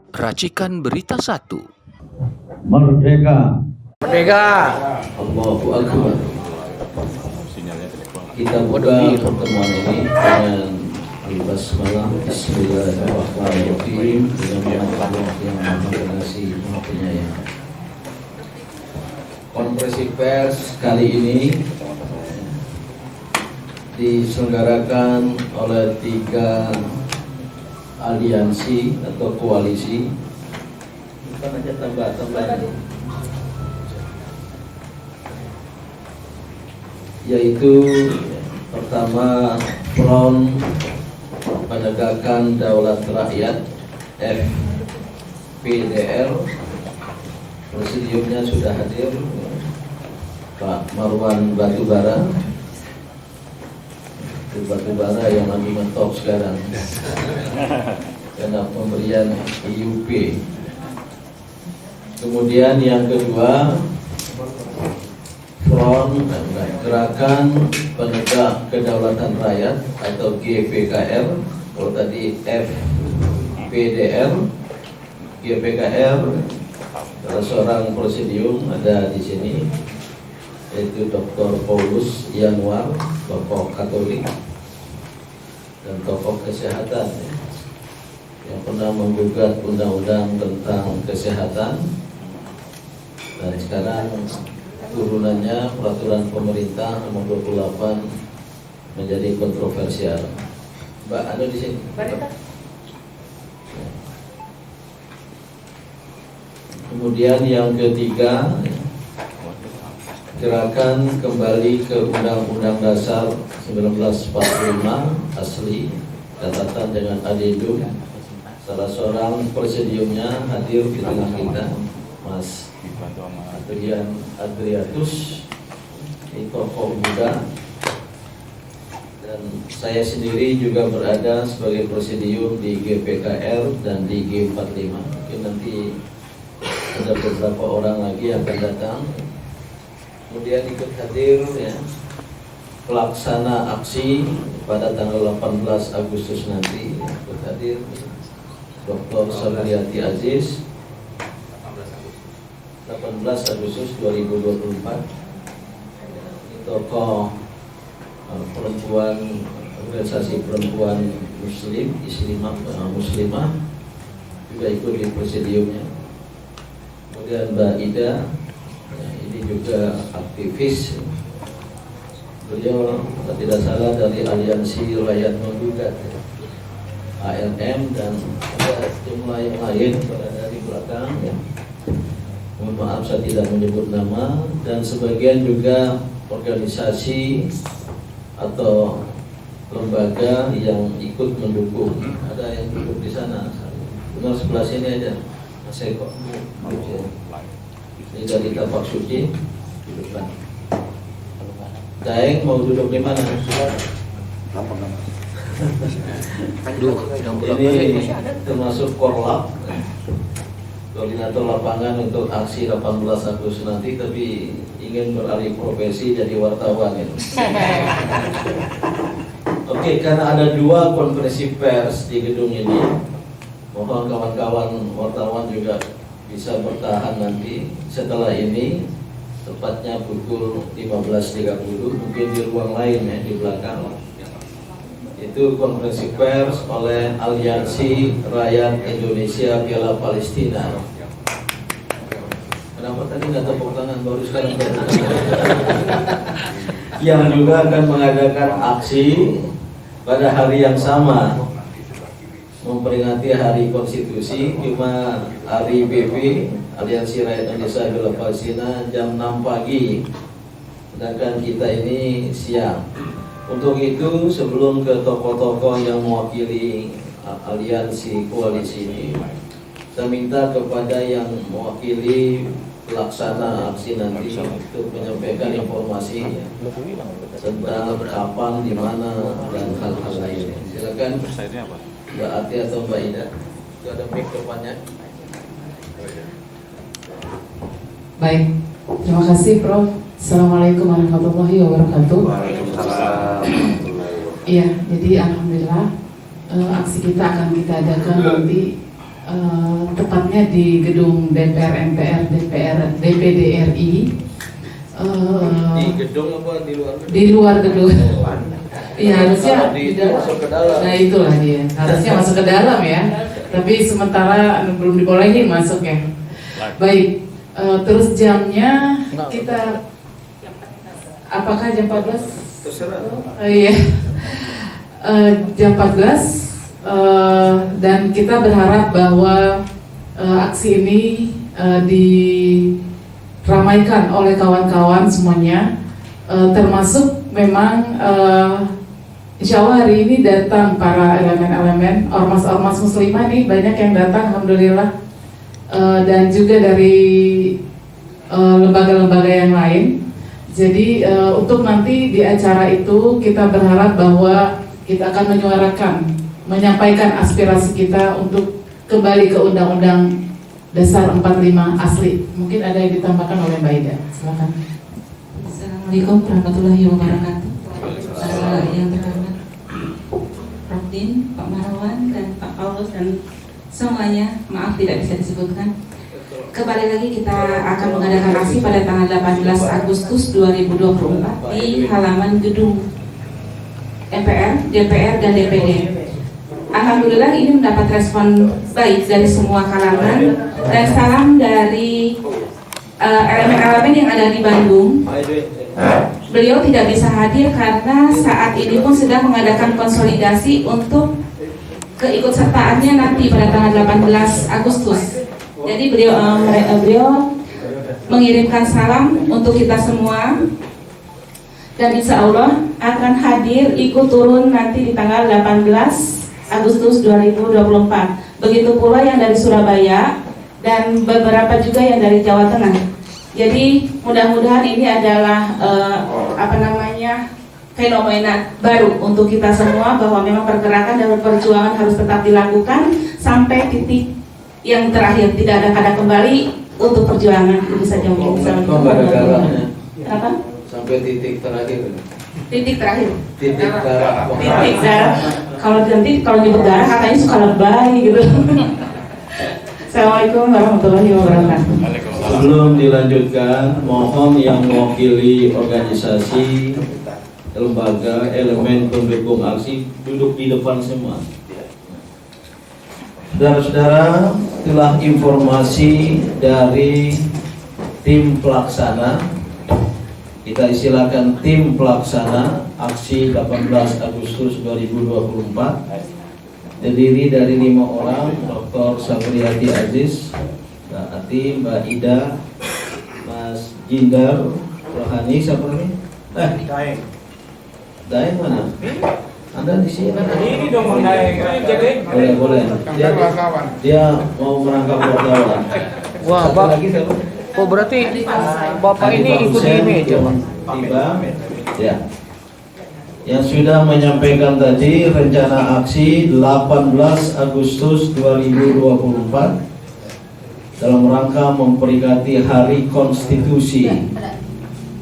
Racikan Berita 1. Merdeka. Merdeka. Allahu Akbar. Kita buka pertemuan ini dengan al-basmalah. Bismillahirrahmanirrahim. Dengan nama Allah yang Maha Pengasih, Maha Penyayang. Konferensi pers kali ini diselenggarakan oleh 3 aliansi atau koalisi. Bukan aja tambah-tambah, yaitu pertama Front Penegakan Daulat Rakyat FPDR. Presidiumnya sudah hadir Pak Marwan Batubara yang lagi mentok sekarang karena pemberian IUP. Kemudian yang kedua Front Gerakan Penegak Kedaulatan Rakyat atau GPKR. Kalau tadi FPDR, GPKR salah seorang presidium ada di sini, yaitu Dr. Paulus Yanuar, tokoh Katolik dan tokoh kesehatan yang pernah menggugat undang-undang tentang kesehatan, dan sekarang turunannya peraturan pemerintah nomor 28 menjadi kontroversial. Mbak ada di sini. Kemudian yang ketiga, Gerakan Kembali ke Undang-Undang Dasar 1945 asli, catatan dengan adendum. Salah seorang presidiumnya hadir di tengah kita, Mas Adriatus, ini tokoh muda, dan saya sendiri juga berada sebagai presidium di GPKR dan di G45. Mungkin nanti ada beberapa orang lagi yang akan datang. Kemudian ikut hadir ya, pelaksana aksi pada tanggal 18 Agustus nanti ikut hadir Dr. Sabriati Aziz, 18 Agustus 2024. Ini tokoh perempuan, organisasi perempuan muslim, muslimah juga ikut di presidiumnya. Kemudian Mbak Ida, ini juga aktivis. Beliau tidak salah dari Aliansi Rakyat Menggugat, ALM, dan ada jumlah yang lain berada di belakang ya. Mohon maaf saya tidak menyebut nama. Dan sebagian juga organisasi atau lembaga yang ikut mendukung. Ada yang duduk di sana, benar sebelah sini aja. Saya kok ini dari tapak suci di depan. Daeng mau duduk di mana? Ini termasuk korlap, koordinator lapangan untuk aksi 18 Agustus nanti, tapi ingin beralih profesi jadi wartawan ini. Oke, karena ada 2 konferensi pers di gedung ini, mohon kawan-kawan wartawan juga bisa bertahan nanti setelah ini, tepatnya pukul 15.30, mungkin di ruang lain ya, di belakang. Itu konferensi pers oleh Aliansi Rakyat Indonesia Piala Palestina. Kenapa tadi nggak tepuk tangan, baru sekarang tepuk tangan? Yang juga akan mengadakan aksi pada hari yang sama, memperingati Hari Konstitusi, cuma hari PP Aliansi Rakyat Indonesia Piala Palestina jam 6 pagi, sedangkan kita ini siang. Untuk itu, sebelum ke tokoh-tokoh yang mewakili aliansi koalisi ini, saya minta kepada yang mewakili pelaksana aksi nanti untuk menyampaikan informasi tentang kapan, di mana, dan hal-hal lainnya. Silakan Mbak Ati atau Mbak Ida. Itu ada mic depannya. Baik, terima kasih Prof. Assalamualaikum warahmatullahi wabarakatuh. Iya, jadi alhamdulillah aksi kita akan kita adakan nanti tepatnya di gedung DPR MPR DPD RI. Di gedung apa di luar gedung? Di luar gedung. Iya harusnya masuk ke dalam. Nah itulah dia, harusnya masuk ke dalam ya. Tapi sementara belum dibolehin masuk ya. Baik, terus jamnya kita apakah jam 14? Terserah. Iya, jam 14 dan kita berharap bahwa aksi ini diramaikan oleh kawan-kawan semuanya, termasuk memang insya Allah hari ini datang para elemen-elemen ormas-ormas muslimah nih, banyak yang datang alhamdulillah, dan juga dari lembaga-lembaga yang lain. Jadi untuk nanti di acara itu kita berharap bahwa kita akan menyampaikan aspirasi kita untuk kembali ke Undang-Undang Dasar 45 asli. Mungkin ada yang ditambahkan oleh Mbak Ida, silakan. Assalamualaikum warahmatullahi wabarakatuh. Yang terhormat Prof. Din, Pak Marwan, dan Pak Paulus, dan semuanya, maaf tidak bisa disebutkan. Kembali lagi kita akan mengadakan aksi pada tanggal 18 Agustus 2024 di halaman gedung MPR, DPR, dan DPD. Alhamdulillah ini mendapat respon baik dari semua kalangan dan salam dari elemen-elemen yang ada di Bandung. Beliau tidak bisa hadir karena saat ini pun sedang mengadakan konsolidasi untuk keikutsertaannya nanti pada tanggal 18 Agustus. Jadi beliau mengirimkan salam untuk kita semua dan insya Allah akan hadir ikut turun nanti di tanggal 18 Agustus 2024. Begitu pula yang dari Surabaya dan beberapa juga yang dari Jawa Tengah. Jadi mudah-mudahan ini adalah fenomena baru untuk kita semua, bahwa memang pergerakan dan perjuangan harus tetap dilakukan sampai titik yang terakhir, tidak ada kata kembali untuk perjuangan. Itu saja mungkin. Apa? Sampai titik terakhir. Titik terakhir. Titik darah. Titik darah. Kalau nyebut darah katanya suka lebay gitu. Assalamualaikum warahmatullahi wabarakatuh. Sebelum dilanjutkan, mohon yang mewakili organisasi, lembaga, elemen pendukung aksi duduk di depan semua. Saudara-saudara, itulah informasi dari tim pelaksana. Kita istilahkan tim pelaksana aksi 18 Agustus 2024. Terdiri dari 5 orang, Dr. Sabriati Aziz, Mbak Ati, Mbak Ida, Mas Jindar, Rohani, siapa ini? Daeng mana? Anda di sini? Ini dong Bang Daeng. Boleh. Dia mau merangkap wartawan. Wah, Satu Pak. lagi siapa? Oh, berarti Bapak ini ikut ini aja. Tiba, ya. Yang sudah menyampaikan tadi rencana aksi 18 Agustus 2024 dalam rangka memperingati Hari Konstitusi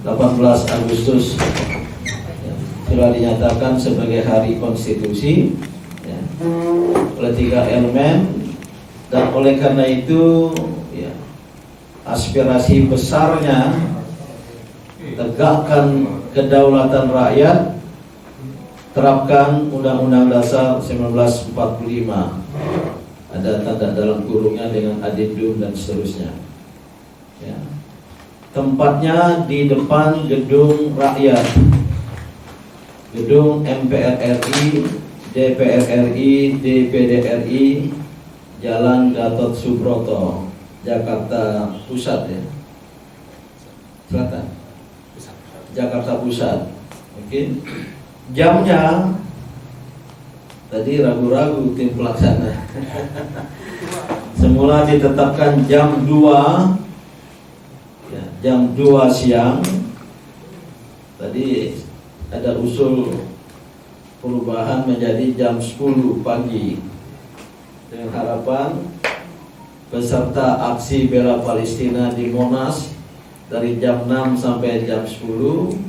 18 Agustus sudah dinyatakan sebagai Hari Konstitusi ya, oleh 3 elemen, dan oleh karena itu ya, aspirasi besarnya tegakkan kedaulatan rakyat, terapkan Undang-Undang Dasar 1945, ada tanda dalam kurungnya dengan adendum dan seterusnya ya. Tempatnya di depan gedung rakyat, gedung MPR RI, DPR RI, DPD RI, Jalan Gatot Subroto, Jakarta Pusat ya, Selatan, Jakarta Pusat. Oke. Jamnya tadi ragu-ragu tim pelaksana. Semula ditetapkan jam 2 ya, jam 2 siang. Tadi ada usul perubahan menjadi jam 10 pagi dengan harapan peserta aksi bela Palestina di Monas dari jam 6 sampai jam 10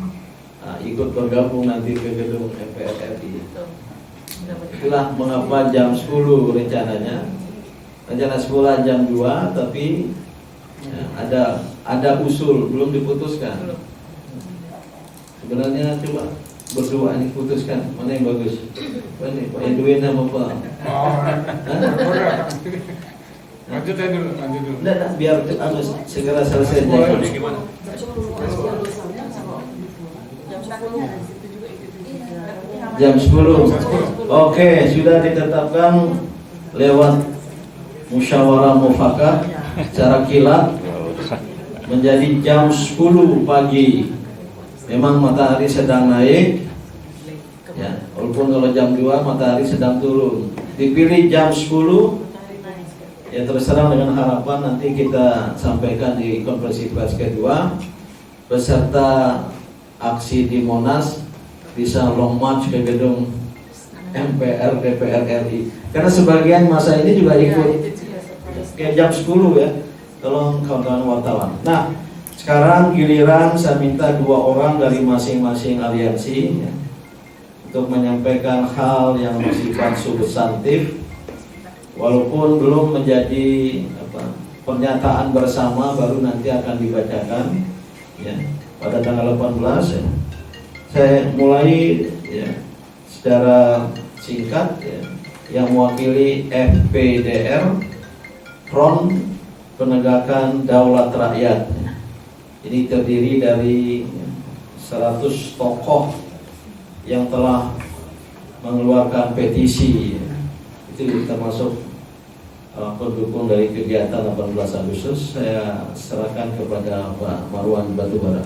ikut bergabung nanti ke gedung MPR RI. Itulah mengapa jam 10 rencananya. rencana semula jam 2, tapi ya, ada usul belum diputuskan. Sebenarnya coba berdua ini putuskan mana yang bagus. Mana Pak Edwin sama Pak? Lanjut dulu. Enggak, biar segera selesai. Jam 10. Oke, sudah ditetapkan lewat musyawarah mufakat secara kilat menjadi jam 10 pagi. Memang matahari sedang naik, ya, walaupun kalau jam 2 matahari sedang turun. Dipilih jam 10, ya terserah dengan harapan nanti kita sampaikan di konferensi pers kedua, beserta aksi di Monas bisa long march ke gedung MPR DPR RI. Karena sebagian masa ini juga ikut kayak jam 10 ya, tolong kawan-kawan wartawan. Nah, sekarang giliran saya minta 2 orang dari masing-masing aliansi ya, untuk menyampaikan hal yang bersifat substantif, walaupun belum menjadi pernyataan bersama, baru nanti akan dibacakan ya, pada tanggal 18 ya. Saya mulai ya, secara singkat ya, yang mewakili FPDR, Front Penegakan Daulat Rakyat. Ini terdiri dari 100 tokoh yang telah mengeluarkan petisi. Itu termasuk pendukung dari kegiatan 18 Agustus. Saya serahkan kepada Pak Marwan Batubara.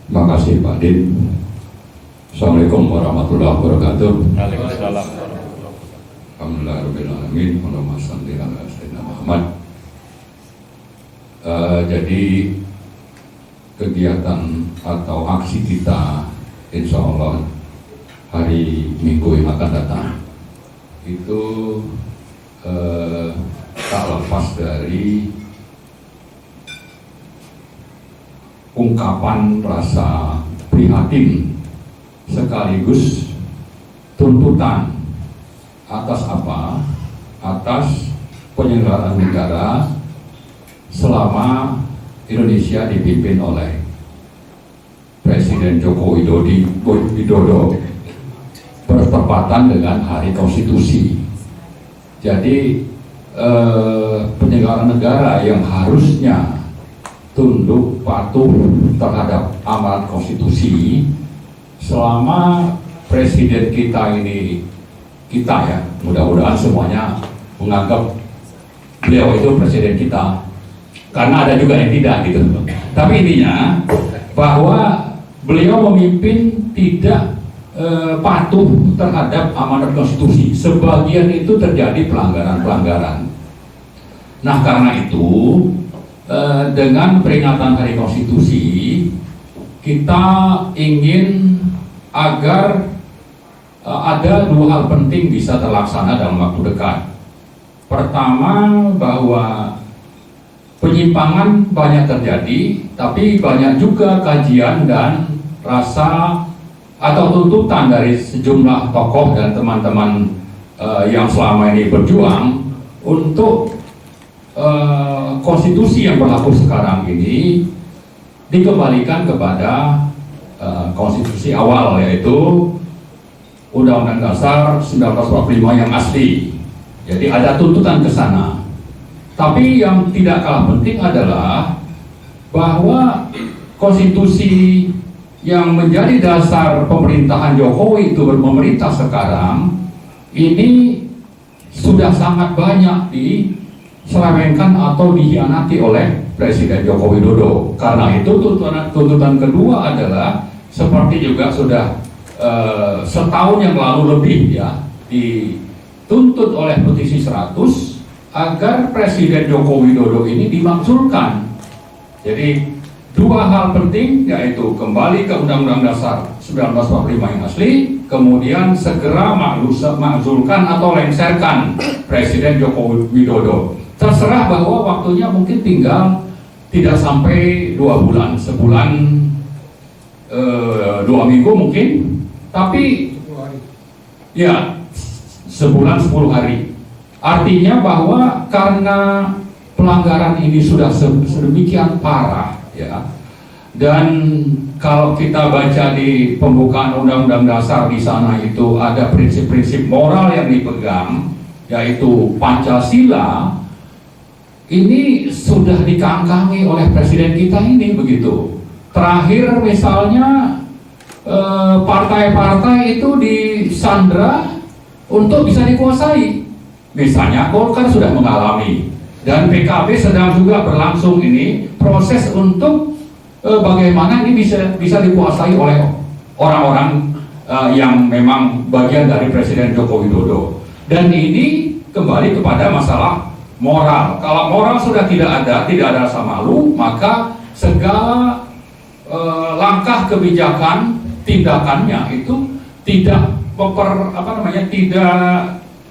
Terima kasih Pak Din. Assalamualaikum warahmatullahi wabarakatuh. Waalaikumsalam. Alhamdulillahirobbilalamin. Allahumma shalli ala sayyidina Muhammad. Jadi kegiatan atau aksi kita insya Allah hari Minggu yang akan datang itu tak lepas dari ungkapan rasa prihatin sekaligus tuntutan atas apa? Atas penyelenggaraan negara selama Indonesia dipimpin oleh Presiden Joko Widodo bertepatan dengan Hari Konstitusi. Jadi penyelenggaraan negara yang harusnya tunduk patuh terhadap amanat konstitusi, selama presiden kita ini, kita ya, mudah-mudahan semuanya menganggap beliau itu presiden kita, karena ada juga yang tidak gitu. Tapi intinya bahwa beliau memimpin tidak patuh terhadap amanat konstitusi. Sebagian itu terjadi pelanggaran-pelanggaran. Nah, karena itu dengan peringatan Hari Konstitusi, kita ingin agar ada 2 hal penting bisa terlaksana dalam waktu dekat. Pertama, bahwa penyimpangan banyak terjadi, tapi banyak juga kajian dan rasa atau tuntutan dari sejumlah tokoh dan teman-teman yang selama ini berjuang untuk konstitusi yang berlaku sekarang ini dikembalikan kepada konstitusi awal, yaitu Undang-Undang Dasar 1945 yang asli. Jadi ada tuntutan ke sana. Tapi yang tidak kalah penting adalah bahwa konstitusi yang menjadi dasar pemerintahan Jokowi itu berpemerintah sekarang ini sudah sangat banyak diselewengkan atau dikhianati oleh Presiden Joko Widodo. Karena itu tuntutan kedua adalah seperti juga sudah setahun yang lalu lebih ya dituntut oleh petisi 100 agar Presiden Joko Widodo ini dimakzulkan. Jadi 2 hal penting, yaitu kembali ke Undang-Undang Dasar 1945 yang asli, kemudian segera makzulkan atau lengserkan Presiden Joko Widodo. Terserah bahwa waktunya mungkin tinggal tidak sampai 2 bulan, sebulan 2 minggu mungkin, tapi ya sebulan 10 hari Artinya bahwa karena pelanggaran ini sudah sedemikian parah, ya, dan kalau kita baca di pembukaan Undang-Undang Dasar di sana itu ada prinsip-prinsip moral yang dipegang, yaitu Pancasila, ini sudah dikangkangi oleh presiden kita ini begitu. Terakhir misalnya partai-partai itu disandra untuk bisa dikuasai. Misalnya Golkar sudah mengalami, dan PKB sedang juga berlangsung ini proses untuk bagaimana ini bisa dikuasai oleh orang-orang yang memang bagian dari Presiden Joko Widodo. Dan ini kembali kepada masalah moral. Kalau moral sudah tidak ada rasa malu, maka segala langkah kebijakan tindakannya itu tidak tidak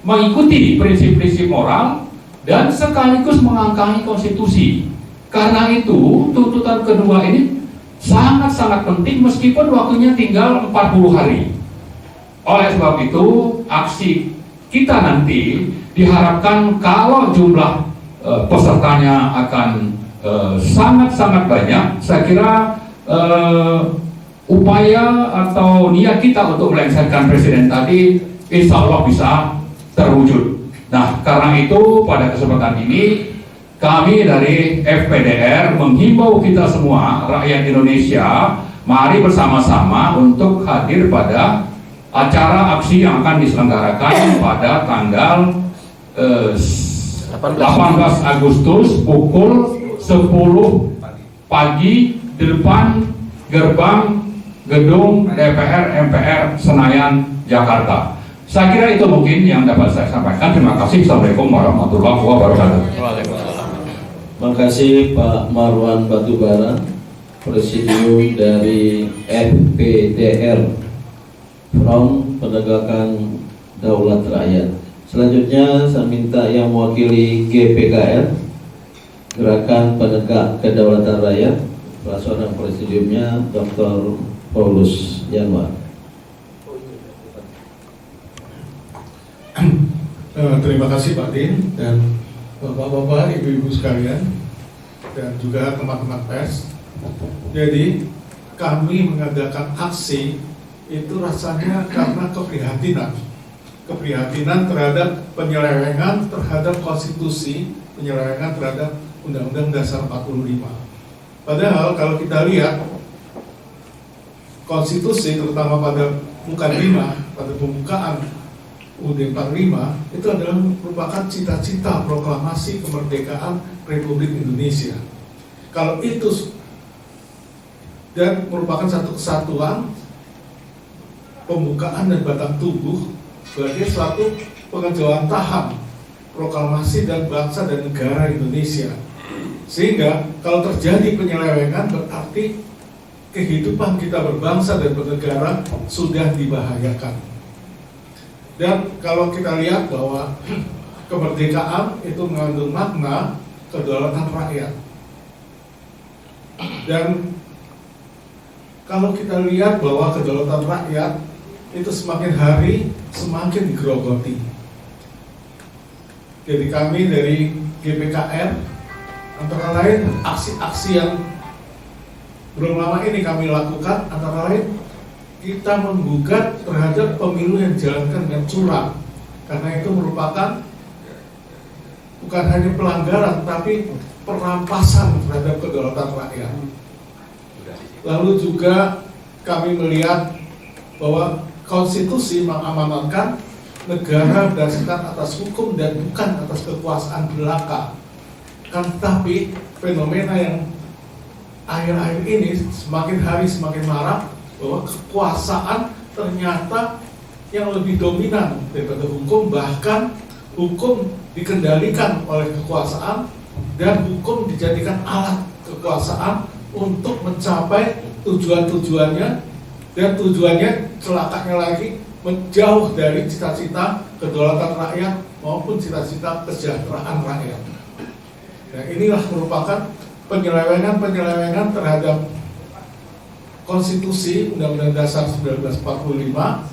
mengikuti prinsip-prinsip moral dan sekaligus mengangkangi konstitusi. Karena itu tuntutan kedua ini sangat-sangat penting meskipun waktunya tinggal 40 hari. Oleh sebab itu aksi kita nanti diharapkan kalau jumlah pesertanya akan sangat-sangat banyak, saya kira upaya atau niat kita untuk melengsarkan presiden tadi insya Allah bisa terwujud. Nah, karena itu pada kesempatan ini kami dari FPDR menghimbau kita semua rakyat Indonesia, mari bersama-sama untuk hadir pada acara aksi yang akan diselenggarakan pada tanggal 18 Agustus pukul 10 pagi di depan gerbang gedung DPR MPR Senayan, Jakarta. Saya kira itu mungkin yang dapat saya sampaikan. Terima kasih. Assalamualaikum warahmatullahi wabarakatuh. Terima kasih Pak Marwan Batubara, Presidium dari FPDR, Front Penegakan Daulat Rakyat. Selanjutnya saya minta yang mewakili GPKR, Gerakan Penegak Kedaulatan Rakyat, Pelaksana Presidiumnya Dr. Paulus Yanwar. Terima kasih Pak Din dan Bapak-bapak, Ibu-ibu sekalian, dan juga teman-teman pers. Jadi kami mengadakan aksi itu rasanya karena keprihatinan terhadap penyelewengan terhadap konstitusi, penyelewengan terhadap Undang-Undang Dasar 45. Padahal kalau kita lihat konstitusi, terutama pada mukadimah, pada pembukaan UUD 45, itu adalah merupakan cita-cita proklamasi kemerdekaan Republik Indonesia. Kalau itu dan merupakan satu kesatuan, pembukaan dan batang tubuh sebagai suatu pengejawantahan proklamasi dan bangsa dan negara Indonesia. Sehingga kalau terjadi penyelewengan berarti kehidupan kita berbangsa dan bernegara sudah dibahayakan. Dan kalau kita lihat bahwa kemerdekaan itu mengandung makna kedaulatan rakyat. Dan kalau kita lihat bahwa kedaulatan rakyat itu semakin hari semakin digerogoti. Jadi kami dari GPKR antara lain aksi-aksi yang belum lama ini kami lakukan, antara lain kita menggugat terhadap pemilu yang dijalankan dengan curang, karena itu merupakan bukan hanya pelanggaran tapi perampasan terhadap kedaulatan rakyat. Lalu juga kami melihat bahwa konstitusi mengamanatkan negara berdasarkan atas hukum dan bukan atas kekuasaan belaka. Kan tapi fenomena yang akhir-akhir ini semakin hari semakin marak, bahwa kekuasaan ternyata yang lebih dominan daripada hukum, bahkan hukum dikendalikan oleh kekuasaan dan hukum dijadikan alat kekuasaan untuk mencapai tujuan-tujuannya, dan tujuannya celakanya lagi menjauh dari cita-cita kedaulatan rakyat maupun cita-cita kesejahteraan rakyat. Nah, inilah merupakan penyelewengan terhadap konstitusi Undang-Undang Dasar 1945,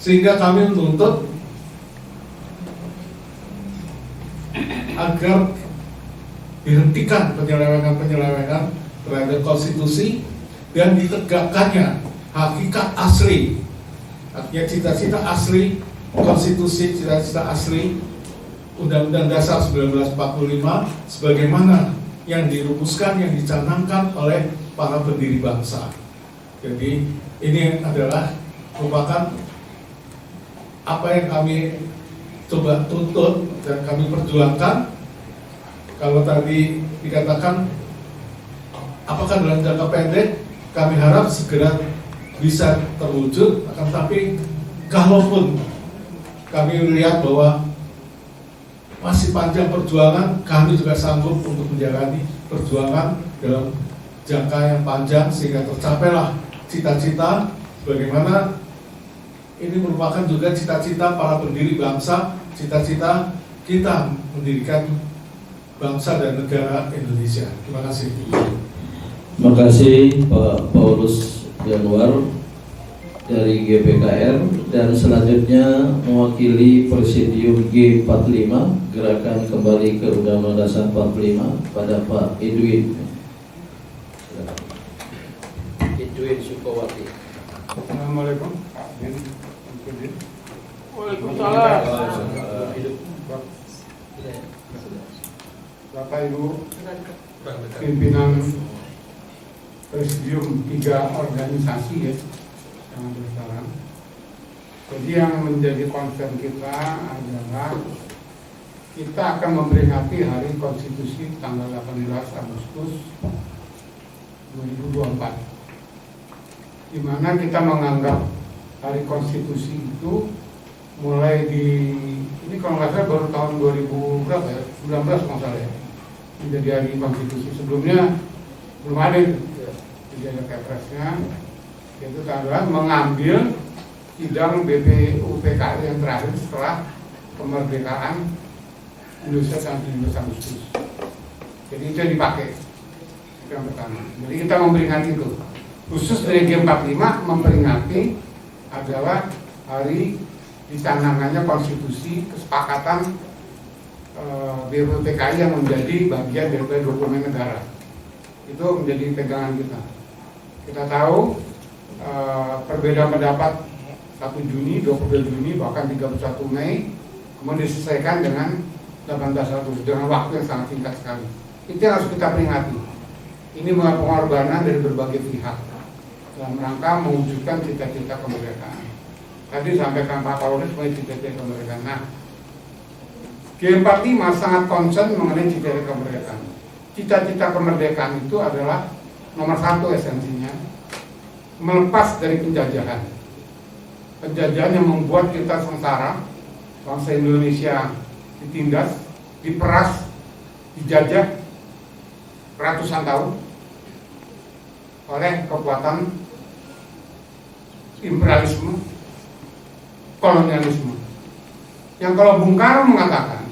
sehingga kami menuntut agar dihentikan penyelewengan-penyelewengan terhadap konstitusi dan ditegakkannya hakikat asli, artinya cita-cita asli konstitusi, cita-cita asli Undang-Undang Dasar 1945 sebagaimana yang dirumuskan, yang dicanangkan oleh para pendiri bangsa. Jadi ini adalah merupakan apa yang kami coba tuntut dan kami perjuangkan. Kalau tadi dikatakan apakah dalam jangka pendek, kami harap segera bisa terwujud, akan tapi kalaupun kami melihat bahwa masih panjang perjuangan, kami juga sanggup untuk menjalani perjuangan dalam jangka yang panjang sehingga tercapailah cita-cita bagaimana ini merupakan juga cita-cita para pendiri bangsa, cita-cita kita mendirikan bangsa dan negara Indonesia. Terima kasih. Terima kasih Pak Paulus Januar dari GPKR, dan selanjutnya mewakili Presidium G45 Gerakan Kembali ke Undang-Undang Dasar 45 pada Pak Edwin Sukawati. Assalamualaikum. Waalaikumsalam. Bapak Ibu pimpinan Presidium 3 organisasi ya yang ada sekarang. Jadi yang menjadi concern kita adalah kita akan memperingati Hari Konstitusi tanggal 18 Agustus 2024, di mana kita menganggap Hari Konstitusi itu mulai ini kalau nggak salah baru tahun 2000 berapa ya, 19 kalau salah ya, menjadi Hari Konstitusi. Sebelumnya belum ada itu. Jadi ada kepresnya, yaitu adalah mengambil sidang BPUPKI yang terakhir setelah kemerdekaan Indonesia tanggal 17 Agustus. Jadi itu yang dipakai, itu yang pertama. Jadi kita memperingati itu. Khusus dari G45 memperingati adalah hari dicanangkannya konstitusi kesepakatan BPUPKI yang menjadi bagian dari dokumen negara. Itu menjadi pegangan kita. Kita tahu perbedaan pendapat 1 Juni, 22 Juni, bahkan 31 Mei kemudian diselesaikan dengan 18 Agustus dengan waktu yang sangat singkat sekali. Itu yang harus kita peringati. Ini pengorbanan dari berbagai pihak dalam rangka mewujudkan cita-cita kemerdekaan. Tadi sampaikan Pak Paulus mengenai cita-cita kemerdekaan. Nah, G45 sangat concern mengenai cita-cita kemerdekaan. Cita-cita kemerdekaan itu adalah nomor 1 esensinya, melepas dari penjajahan. Penjajahan yang membuat kita sengsara, bangsa Indonesia ditindas, diperas, dijajah ratusan tahun oleh kekuatan imperialisme, kolonialisme. Yang kalau Bung Karno mengatakan,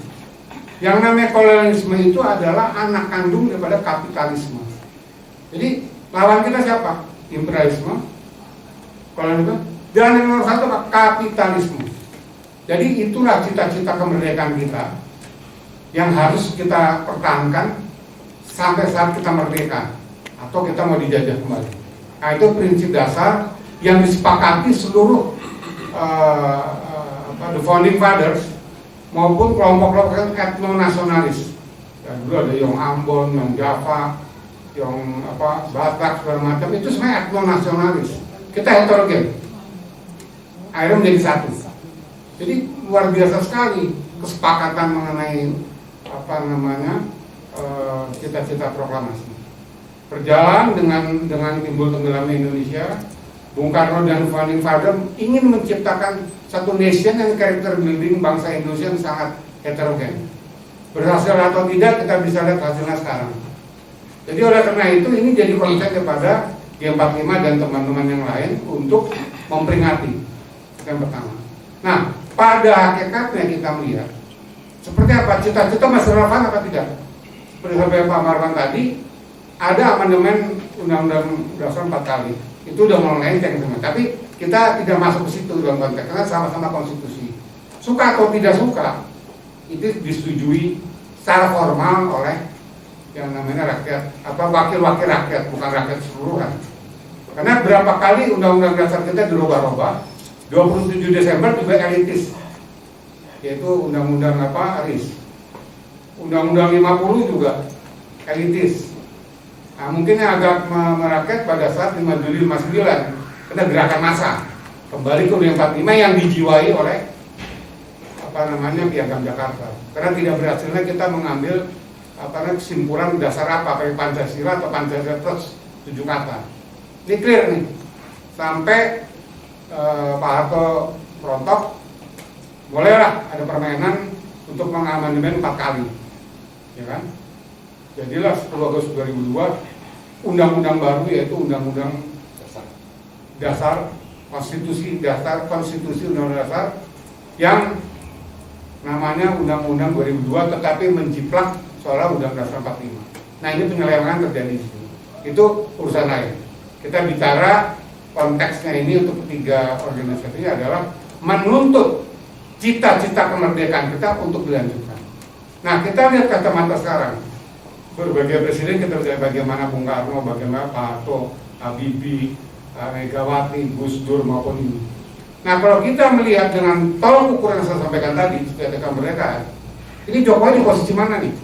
yang namanya kolonialisme itu adalah anak kandung daripada kapitalisme. Jadi lawan kita siapa? Imperialisme, kolonialisme, dan yang nomor 1 kapitalisme. Jadi itulah cita-cita kemerdekaan kita yang harus kita pertahankan sampai saat kita merdeka atau kita mau dijajah kembali. Nah, itu prinsip dasar yang disepakati seluruh the founding fathers maupun kelompok-kelompok etno-nasionalis. Ya, dulu ada yang Ambon, yang Java, yang Batak segala macam, itu sebenarnya etno-nasionalis. Kita heterogen. Akhirnya menjadi satu. Jadi luar biasa sekali kesepakatan mengenai cita-cita proklamasi. Berjalan dengan timbul tenggelamnya Indonesia, Bung Karno dan founding father ingin menciptakan satu nation yang character building bangsa Indonesia yang sangat heterogen. Berhasil atau tidak kita bisa lihat hasilnya sekarang. Jadi oleh karena itu ini jadi konsep kepada G45 dan teman-teman yang lain untuk memperingati yang pertama. Nah, pada hakikatnya kita melihat seperti apa cita-cita masih relevan apa tidak? Seperti Pak Marwan tadi, ada amandemen Undang-Undang Dasar 4 kali. Itu udah mulai ngecek semua. Tapi kita tidak masuk ke situ dalam konteks karena sama-sama konstitusi. Suka atau tidak suka, itu disetujui secara formal oleh yang namanya rakyat, wakil-wakil rakyat, bukan rakyat keseluruhan. Karena berapa kali undang-undang dasar kita dirubah-rubah, 27 Desember juga elitis, yaitu undang-undang RIS. Undang-undang 50 juga elitis. Nah, mungkin yang agak merakyat pada saat 5 Juli 59, kena gerakan massa. Kembali ke Undang 45 yang dijiwai oleh Piagam Jakarta. Karena tidak berhasilnya kita mengambil kesimpulan dasar kayak Pancasila atau Pancasila plus 7 kata. Ini clear nih. Sampai Pak Harto rontok, bolehlah ada permainan untuk mengamandemen 4 kali. Ya kan? Jadilah 10 Agustus 2002 undang-undang baru, yaitu Undang-Undang Dasar Konstitusi Undang-Undang Dasar yang namanya Undang-Undang 2002, tetapi menjiplak soal Undang-Undang Dasar 45. Nah, ini penyelewengan terjadi di sini. Itu urusan lain. Kita bicara konteksnya ini untuk ketiga organisasi ini adalah menuntut cita-cita kemerdekaan kita untuk dilanjutkan. Nah, kita lihat kacamata sekarang. Berbagai presiden kita lihat bagaimana Bung Karno, bagaimana Pak Harto, Habibie, Megawati, Gus Dur maupun ini. Nah, kalau kita melihat dengan tolak ukur yang saya sampaikan tadi, cita-cita kemerdekaan, ini Jokowi di posisi mana nih?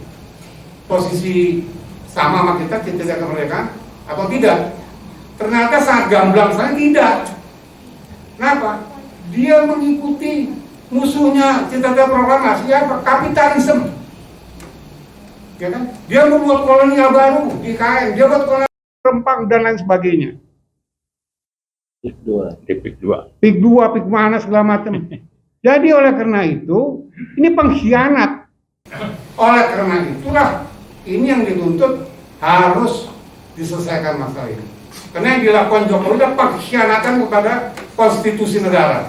Posisi sama kita cita-cita kemerdekaan atau tidak? Ternyata sangat gamblang saya tidak. Kenapa? Dia mengikuti musuhnya cita-cita proklamasi apa? Kapitalisme. Ya kan? Dia membuat kolonial baru di IKN, dia buat kolonial Rempang dan lain sebagainya. PIK 2. PIK 2, PIK mana segala macam. Jadi oleh karena itu, ini pengkhianat. Oleh karena itulah ini yang dituntut harus diselesaikan masalah ini. Karena yang dilakukan Jokowi adalah pengkhianatan kepada konstitusi negara,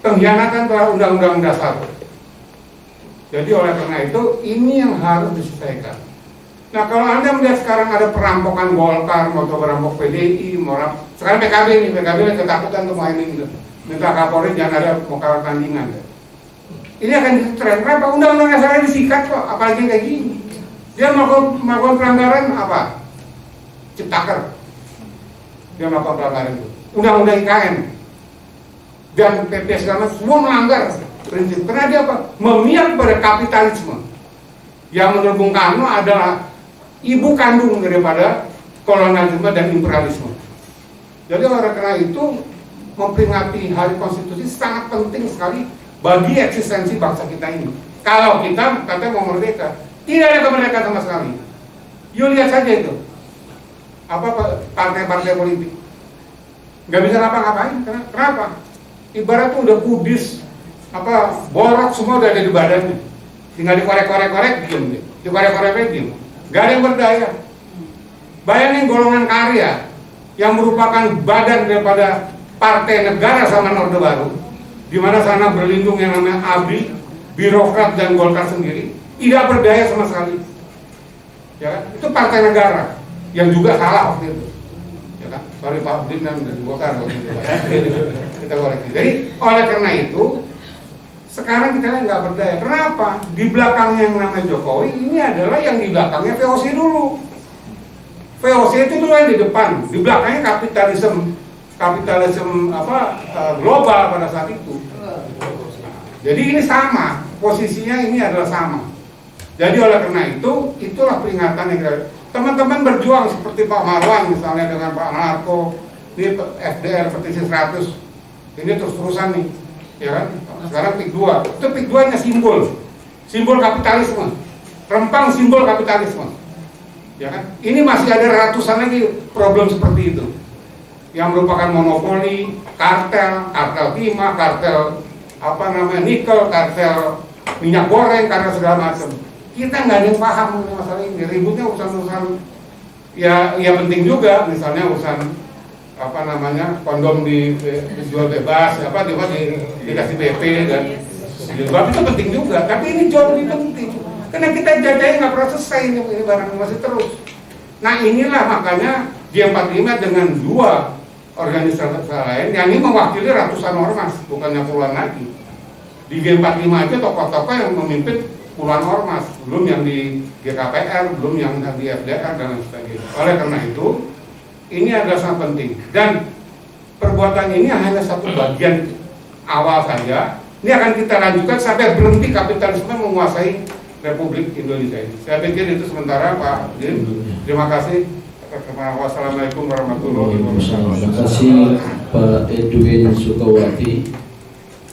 pengkhianatan terhadap undang-undang dasar. Jadi oleh karena itu ini yang harus diselesaikan. Nah, kalau Anda melihat sekarang ada perampokan Golkar, mau merampok PDI, sekarang PKB ini, PKB ketakutan untuk main ini, minta Kapolri jangan ada mau kalah tandingan. Ini akan ditren. Kenapa? Undang-undang dasarnya disikat kok, apalagi kayak gini. Dia melakukan pelanggaran apa? Ciptaker. Dia melakukan pelanggaran itu. Undang-undang IKN dan PP segala macam semua melanggar prinsip. Karena dia apa? Memihak pada kapitalisme. Yang menurut Bung Karno adalah ibu kandung daripada kolonialisme dan imperialisme. Jadi oleh karena itu memperingati Hari Konstitusi sangat penting sekali bagi eksistensi bangsa kita ini. Kalau kita katanya mau merdeka, tidak ada kemerdekaan sama sekali. Yuk lihat saja itu. Partai-partai politik nggak bisa ngapa-ngapain. Kenapa? Ibarat tuh udah kudis, borok semua udah ada di badannya. Tinggal dikorek-korek diem, dikorek-korek diem. Gak ada yang berdaya. Bayangin golongan karya yang merupakan badan daripada Partai Negara sama Orde Baru, di mana sana berlindung yang namanya ABRI, birokrat dan Golkar sendiri, tidak berdaya sama sekali. Ya kan? Itu Partai Negara yang juga salah waktu itu. Ya kan? Sorry Pak Abdin dan Golkar waktu itu. Kita koreksi. Jadi oleh karena itu sekarang kita nggak berdaya. Kenapa? Di belakangnya yang namanya Jokowi ini adalah yang di belakangnya VOC dulu. VOC itu dulu yang di depan, di belakangnya kapitalisme global pada saat itu. Jadi ini sama, posisinya ini adalah sama. Jadi oleh karena itu, itulah peringatan yang kita, teman-teman berjuang seperti Pak Marwan misalnya dengan Pak Marco, ini FDR petisi 100, ini terus-terusan nih, ya kan? Sekarang PIK 2, itu PIK 2-nya simbol kapitalisme, Rempang simbol kapitalisme, ya kan? Ini masih ada ratusan lagi problem seperti itu, yang merupakan monopoli, kartel timah, kartel nikel, kartel minyak goreng, karena segala macam. Kita nggak ada yang paham masalah ini. Ributnya urusan ya penting juga, misalnya urusan kondom dijual bebas, dikasih BP dan jilbab itu penting juga. Tapi ini jauh lebih penting karena kita jajahnya nggak pernah selesai, ini barang masih terus. Nah inilah makanya G45 dengan 2 organisasi lain yang ini mewakili ratusan ormas, bukannya puluhan lagi. Di G45 aja tokoh-tokoh yang memimpin puluhan ormas, belum yang di GKPR, belum yang di FDR dan lain sebagainya. Oleh karena itu, ini adalah sangat penting. Dan perbuatan ini hanya satu bagian awal saja. Ini akan kita lanjutkan sampai berhenti kapitalisme menguasai Republik Indonesia ini. Saya pikir itu sementara, Pak Din. Terima kasih. Wassalamualaikum warahmatullahi wabarakatuh. Terima kasih Pak Edwin Sukawati.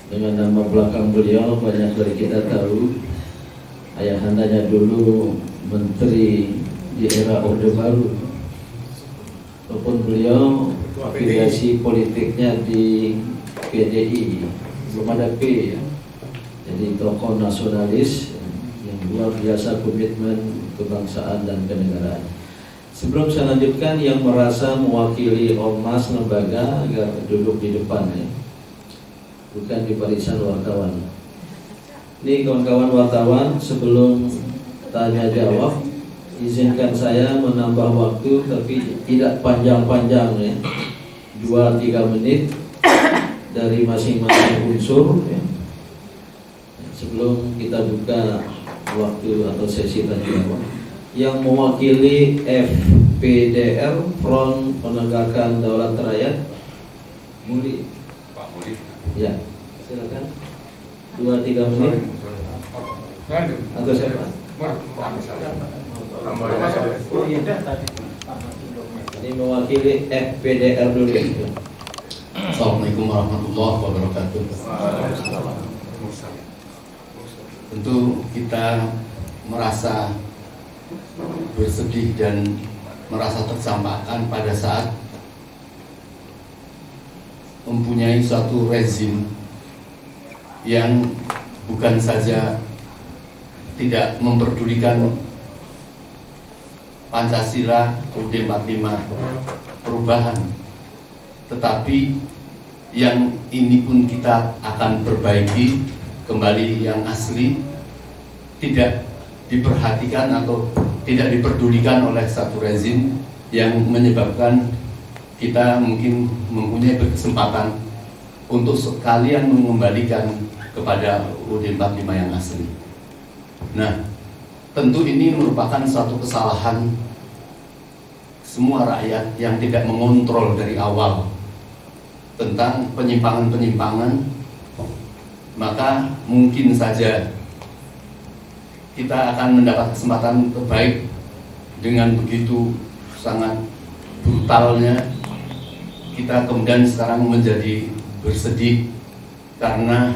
Dengan nama belakang beliau banyak dari kita tahu. Ayahandanya dulu menteri di era Orde Baru. Walaupun beliau afiliasi politiknya di PDI, belum ada P ya. Jadi tokoh nasionalis yang luar biasa komitmen kebangsaan dan kenegaraan. Sebelum saya lanjutkan, yang merasa mewakili ormas lembaga agar duduk di depan ya, bukan di barisan wartawan. Ini kawan-kawan wartawan, sebelum tanya jawab, izinkan saya menambah waktu, tapi tidak panjang-panjang ya, 2-3 menit dari masing-masing unsur ya. Sebelum kita buka waktu atau sesi tanya jawab, yang mewakili FPDR, Front Penegakan Daulat Rakyat, Muli. Pak Muli. Ya, silakan. 2-3 menit. Atau siapa? Ini mewakili FPDR dulu. Assalamualaikum warahmatullahi wabarakatuh. Tentu kita merasa bersedih dan merasa tersampaikan pada saat mempunyai suatu rezim yang bukan saja tidak memperdulikan Pancasila UUD 45 perubahan, tetapi yang ini pun kita akan perbaiki kembali yang asli, tidak diperhatikan atau tidak diperdulikan oleh satu rezim yang menyebabkan kita mungkin mempunyai kesempatan untuk sekalian mengembalikan kepada UUD 45 yang asli. Nah, tentu ini merupakan suatu kesalahan semua rakyat yang tidak mengontrol dari awal tentang penyimpangan-penyimpangan, maka mungkin saja kita akan mendapat kesempatan terbaik dengan begitu sangat brutalnya. Kita kemudian sekarang menjadi bersedih karena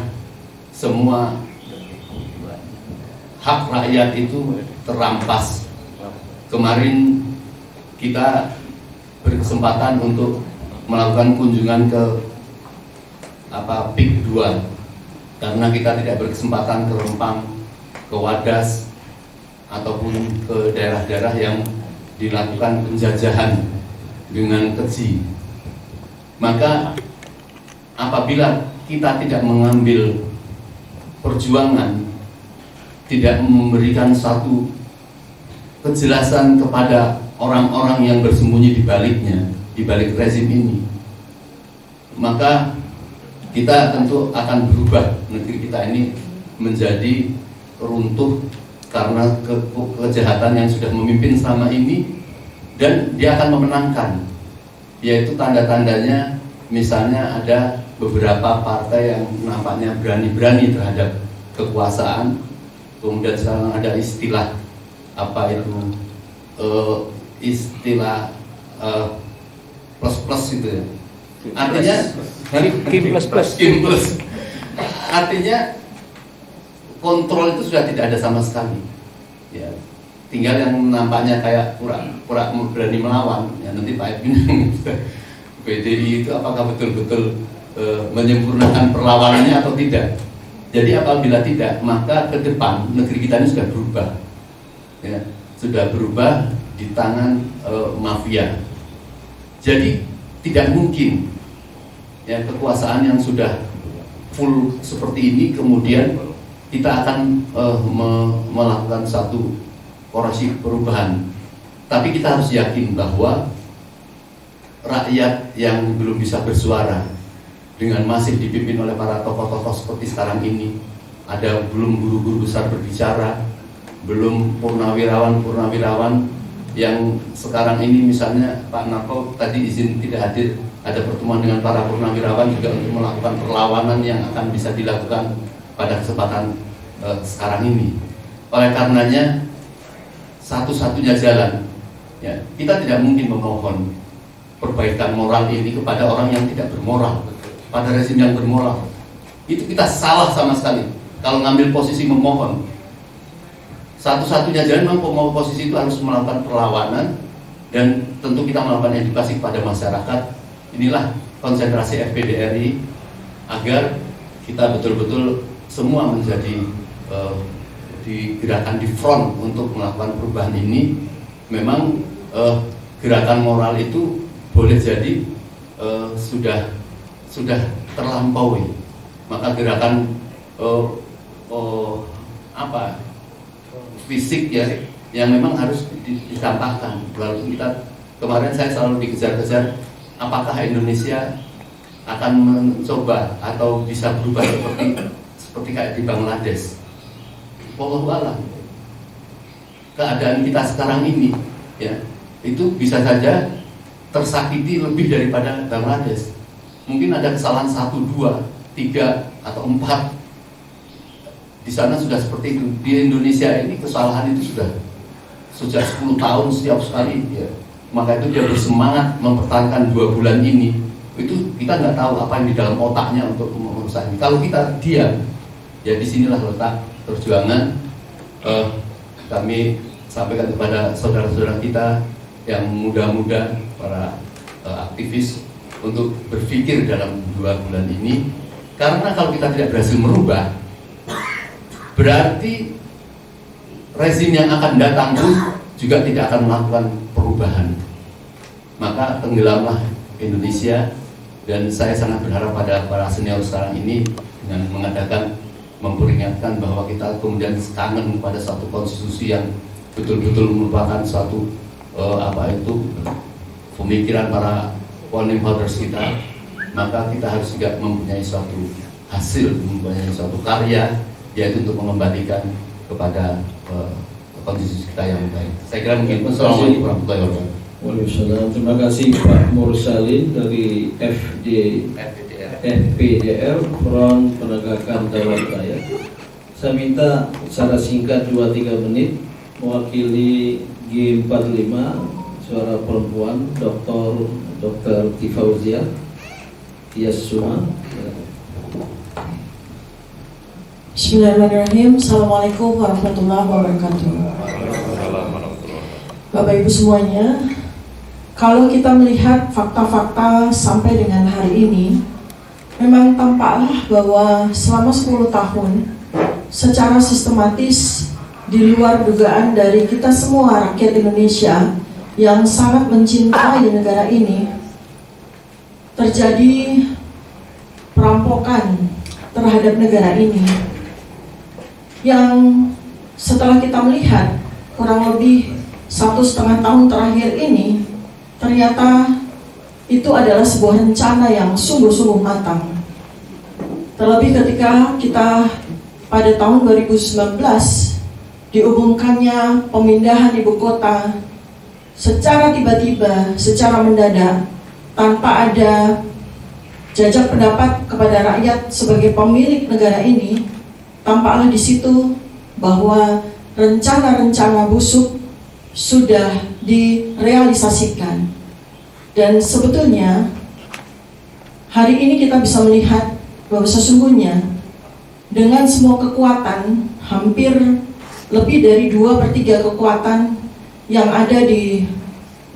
semua hak rakyat itu terampas. Kemarin kita berkesempatan untuk melakukan kunjungan ke PIK 2 karena kita tidak berkesempatan ke Rempang, ke Wadas ataupun ke daerah-daerah yang dilakukan penjajahan dengan keji. Maka apabila kita tidak mengambil perjuangan, tidak memberikan satu kejelasan kepada orang-orang yang bersembunyi di baliknya, di balik rezim ini, maka kita tentu akan berubah. Negeri kita ini menjadi runtuh karena kejahatan yang sudah memimpin selama ini, dan dia akan memenangkan. Yaitu tanda-tandanya, misalnya ada beberapa partai yang nampaknya berani-berani terhadap kekuasaan. Kemudian sekarang ada istilah istilah plus itu ya. Artinya Kim plus. Artinya kontrol itu sudah tidak ada sama sekali. Ya, tinggal yang nampaknya kayak pura-pura berani melawan. Ya, nanti Pak Edwin PDI itu apakah betul-betul menyempurnakan perlawanannya atau tidak. Jadi apabila tidak, maka ke depan negeri kita ini sudah berubah, ya, sudah berubah di tangan mafia. Jadi tidak mungkin ya kekuasaan yang sudah full seperti ini kemudian kita akan melakukan satu korasi perubahan. Tapi kita harus yakin bahwa rakyat yang belum bisa bersuara, dengan masih dipimpin oleh para tokoh-tokoh seperti sekarang ini. Ada belum guru-guru besar berbicara, belum purnawirawan yang sekarang ini, misalnya Pak Narko tadi izin tidak hadir, ada pertemuan dengan para purnawirawan juga untuk melakukan perlawanan yang akan bisa dilakukan pada kesempatan sekarang ini. Oleh karenanya, satu-satunya jalan, ya, kita tidak mungkin memohon perbaikan moral ini kepada orang yang tidak bermoral, pada rezim yang bermoral. Itu kita salah sama sekali kalau ngambil posisi memohon. Satu-satunya jalan memang posisi itu harus melakukan perlawanan, dan tentu kita melakukan edukasi kepada masyarakat. Inilah konsentrasi FPDRI agar kita betul-betul semua menjadi gerakan di front untuk melakukan perubahan ini. Memang gerakan moral itu boleh jadi sudah terlampaui, maka gerakan fisik ya yang memang harus ditambahkan. Lalu kita kemarin saya selalu dikejar-kejar, apakah Indonesia akan mencoba atau bisa berubah seperti kayak di Bangladesh. Wallahu a'lam. Keadaan kita sekarang ini, ya, itu bisa saja tersakiti lebih daripada Bangladesh. Mungkin ada kesalahan 1, 2, 3 atau 4. Di sana sudah seperti itu. Di Indonesia ini kesalahan itu sudah sejak 10 tahun setiap sekali, ya. Maka itu dia bersemangat mempertahankan 2 bulan ini. Itu kita nggak tahu apa yang di dalam otaknya untuk merusak ini. Kalau kita diam, ya disinilah letak perjuangan. Kami sampaikan kepada saudara-saudara kita yang muda-muda, para aktivis, untuk berpikir dalam 2 bulan ini. Karena kalau kita tidak berhasil merubah, berarti rezim yang akan datang pun juga tidak akan melakukan perubahan. Maka tenggelamlah Indonesia. Dan saya sangat berharap pada para senior sekarang ini dengan mengadakan, memperingatkan bahwa kita kemudian kangen pada suatu konstitusi yang betul-betul merupakan suatu pemikiran para founding fathers kita. Maka kita harus juga mempunyai suatu hasil, mempunyai suatu karya, yaitu untuk mengembalikan kepada konstitusi kita yang baik. Saya kira mungkin. Assalamualaikum warahmatullahi wabarakatuh. Waalaikumsalam. Terima kasih Pak Mursalin dari FPDR, Front Penegakan Daulat Rakyat. Saya minta secara singkat 2-3 menit mewakili G45 Suara Perempuan, Dr. Tifauzia Yasuma. Bismillahirrahmanirrahim. Assalamualaikum warahmatullahi wabarakatuh. Bapak Ibu semuanya, kalau kita melihat fakta-fakta sampai dengan hari ini, memang tampaklah bahwa selama 10 tahun secara sistematis, di luar dugaan dari kita semua rakyat Indonesia yang sangat mencintai negara ini, terjadi perampokan terhadap negara ini yang setelah kita melihat kurang lebih 1,5 tahun terakhir ini, ternyata itu adalah sebuah rencana yang sungguh-sungguh matang. Terlebih ketika kita pada tahun 2019 diumumkannya pemindahan ibu kota secara tiba-tiba, secara mendadak, tanpa ada jajak pendapat kepada rakyat sebagai pemilik negara ini. Tampaklah di situ bahwa rencana-rencana busuk sudah direalisasikan. Dan sebetulnya hari ini kita bisa melihat bahwa sesungguhnya dengan semua kekuatan, hampir lebih dari 2/3 kekuatan yang ada di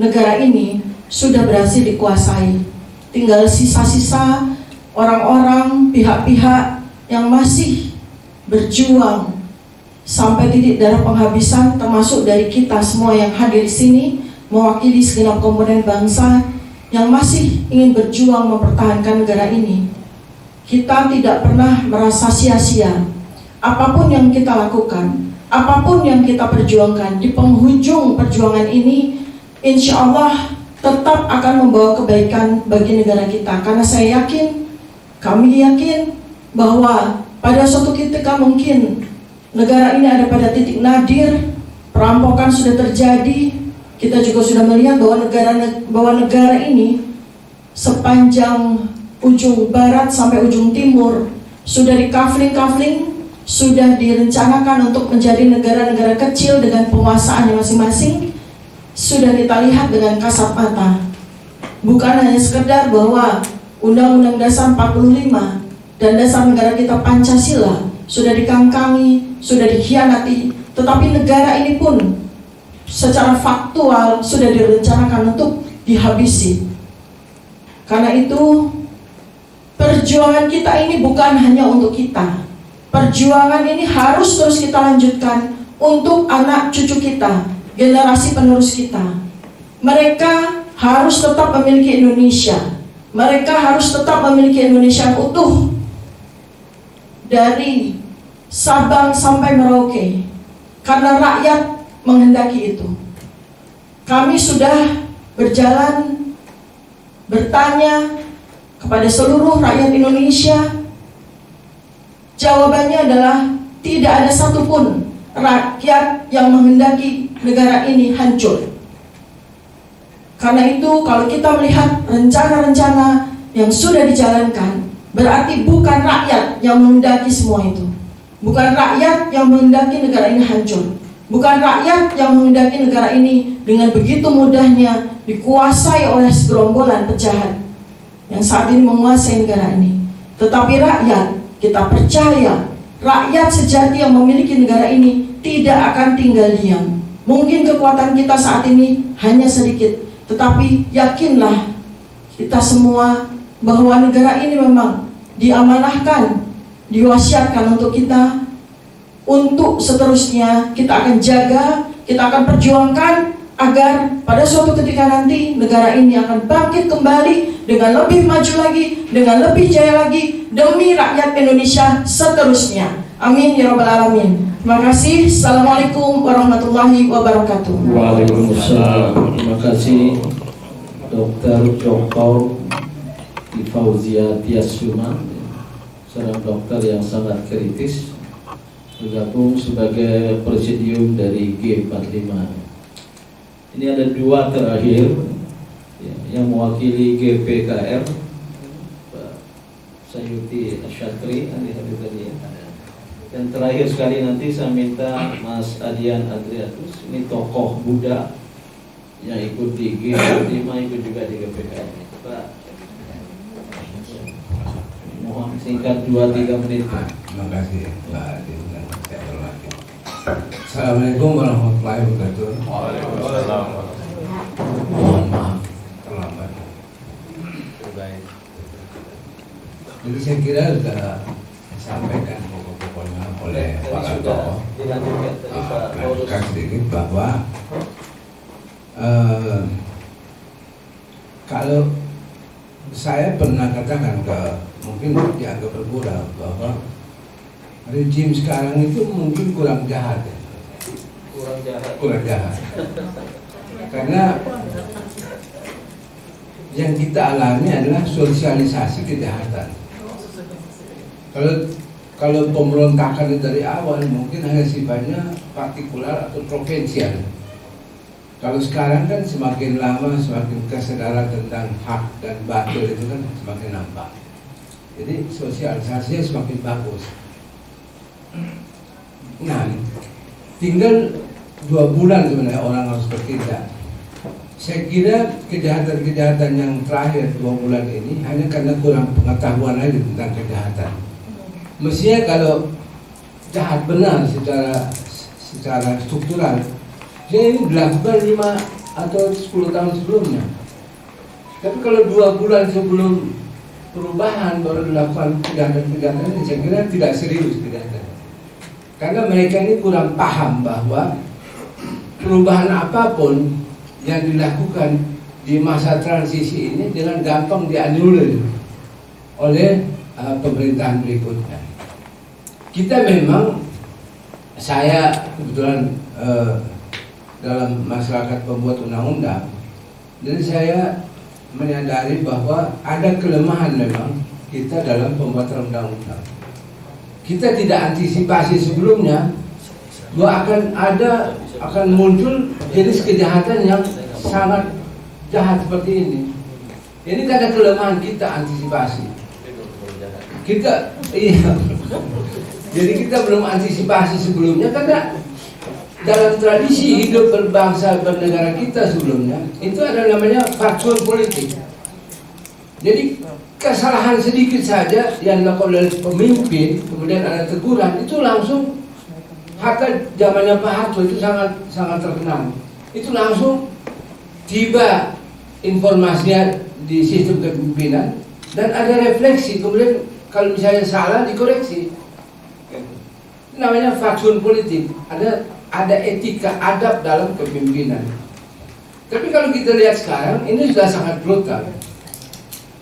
negara ini sudah berhasil dikuasai. Tinggal sisa-sisa orang-orang, pihak-pihak yang masih berjuang sampai titik darah penghabisan, termasuk dari kita semua yang hadir di sini mewakili segenap komponen bangsa yang masih ingin berjuang mempertahankan negara ini. Kita tidak pernah merasa sia-sia. Apapun yang kita lakukan, apapun yang kita perjuangkan, di penghujung perjuangan ini insya Allah tetap akan membawa kebaikan bagi negara kita. Karena saya yakin Kami yakin bahwa pada suatu ketika mungkin negara ini ada pada titik nadir, perampokan sudah terjadi. Kita juga sudah melihat bahwa negara ini sepanjang ujung barat sampai ujung timur sudah di-kafling, sudah direncanakan untuk menjadi negara-negara kecil dengan penguasaannya masing-masing. Sudah kita lihat dengan kasat mata. Bukan hanya sekedar bahwa Undang-Undang Dasar 45 dan dasar negara kita Pancasila sudah dikangkangi, sudah dikhianati, tetapi negara ini pun secara faktual sudah direncanakan untuk dihabisi. Karena itu perjuangan kita ini bukan hanya untuk kita. Perjuangan ini harus terus kita lanjutkan untuk anak cucu kita, generasi penerus kita. Mereka harus tetap memiliki Indonesia. Mereka harus tetap memiliki Indonesia yang utuh dari Sabang sampai Merauke, karena rakyat menghendaki itu. Kami sudah berjalan bertanya kepada seluruh rakyat Indonesia. Jawabannya adalah tidak ada satupun rakyat yang menghendaki negara ini hancur. Karena itu kalau kita melihat rencana-rencana yang sudah dijalankan, berarti bukan rakyat yang menghendaki semua itu. Bukan rakyat yang menghendaki negara ini hancur. Bukan rakyat yang menghendaki negara ini dengan begitu mudahnya dikuasai oleh segerombolan penjahat yang saat ini menguasai negara ini. Tetapi rakyat, kita percaya, rakyat sejati yang memiliki negara ini tidak akan tinggal diam. Mungkin kekuatan kita saat ini hanya sedikit, tetapi yakinlah kita semua bahwa negara ini memang diamanahkan, diwasiatkan untuk kita. Untuk seterusnya kita akan jaga, kita akan perjuangkan agar pada suatu ketika nanti negara ini akan bangkit kembali dengan lebih maju lagi, dengan lebih jaya lagi demi rakyat Indonesia seterusnya. Amin ya rabbal alamin. Terima kasih. Assalamualaikum warahmatullahi wabarakatuh. Waalaikumsalam. Terima kasih Dr. Joko Fauzia Tiasuma, seorang dokter yang sangat kritis, bergabung sebagai presidium dari G45. Ini ada dua terakhir yang mewakili GPKR, Pak Sayuti Asyatri, dan terakhir sekali nanti saya minta Mas Adian Adriatus, ini tokoh Buddha yang ikut di G45, ikut juga di GPKR. Pak, mohon singkat 2-3 menit. Terima kasih Pak Adin dan saya hormati. Assalamualaikum warahmatullahi wabarakatuh. Waalaikumsalam. Mohon maaf terlambat. Jadi saya kira sudah disampaikan pokok-pokoknya oleh Pak Kato. Lanjutkan sedikit bahwa kalau saya pernah katakan mungkin dianggap bergurau bahwa rejim sekarang itu mungkin kurang jahat. Kurang jahat. Karena yang kita alami adalah sosialisasi kejahatan. Kalau pemberontakan dari awal mungkin hanya sifatnya partikular atau provinsial. Kalau sekarang kan semakin lama semakin kesadaran tentang hak dan batil itu kan semakin nampak. Jadi sosialisasinya semakin bagus. Nah, tinggal 2 bulan sebenarnya orang harus bertindak. Saya kira kejahatan-kejahatan yang terakhir 2 bulan ini hanya karena kurang pengetahuan aja tentang kejahatan. Mestinya kalau jahat benar secara struktural, ini dilakukan 5 atau 10 tahun sebelumnya. Tapi kalau 2 bulan sebelum perubahan baru dilakukan kejahatan-kejahatan ini, saya kira tidak serius kejahatan. Karena mereka ini kurang paham bahwa perubahan apapun yang dilakukan di masa transisi ini dengan gampang dianulir oleh pemerintahan berikutnya. Kita memang, saya kebetulan dalam masyarakat pembuat undang-undang, jadi saya menyadari bahwa ada kelemahan memang kita dalam pembuatan undang-undang. Kita tidak antisipasi sebelumnya bahwa akan muncul jenis kejahatan yang sangat jahat seperti ini. Ini karena kelemahan kita antisipasi. Iya. Jadi kita belum antisipasi sebelumnya karena dalam tradisi hidup berbangsa bernegara kita sebelumnya itu ada namanya fatsun politik. Jadi kesalahan sedikit saja yang dilakukan oleh pemimpin kemudian ada teguran itu langsung, hatta zamannya Pak Harto itu sangat terkenal. Itu langsung tiba informasinya di sistem kepemimpinan dan ada refleksi, kemudian kalau misalnya salah dikoreksi. Itu namanya fatsun politik. Ada etika adab dalam kepemimpinan. Tapi kalau kita lihat sekarang ini sudah sangat brutal.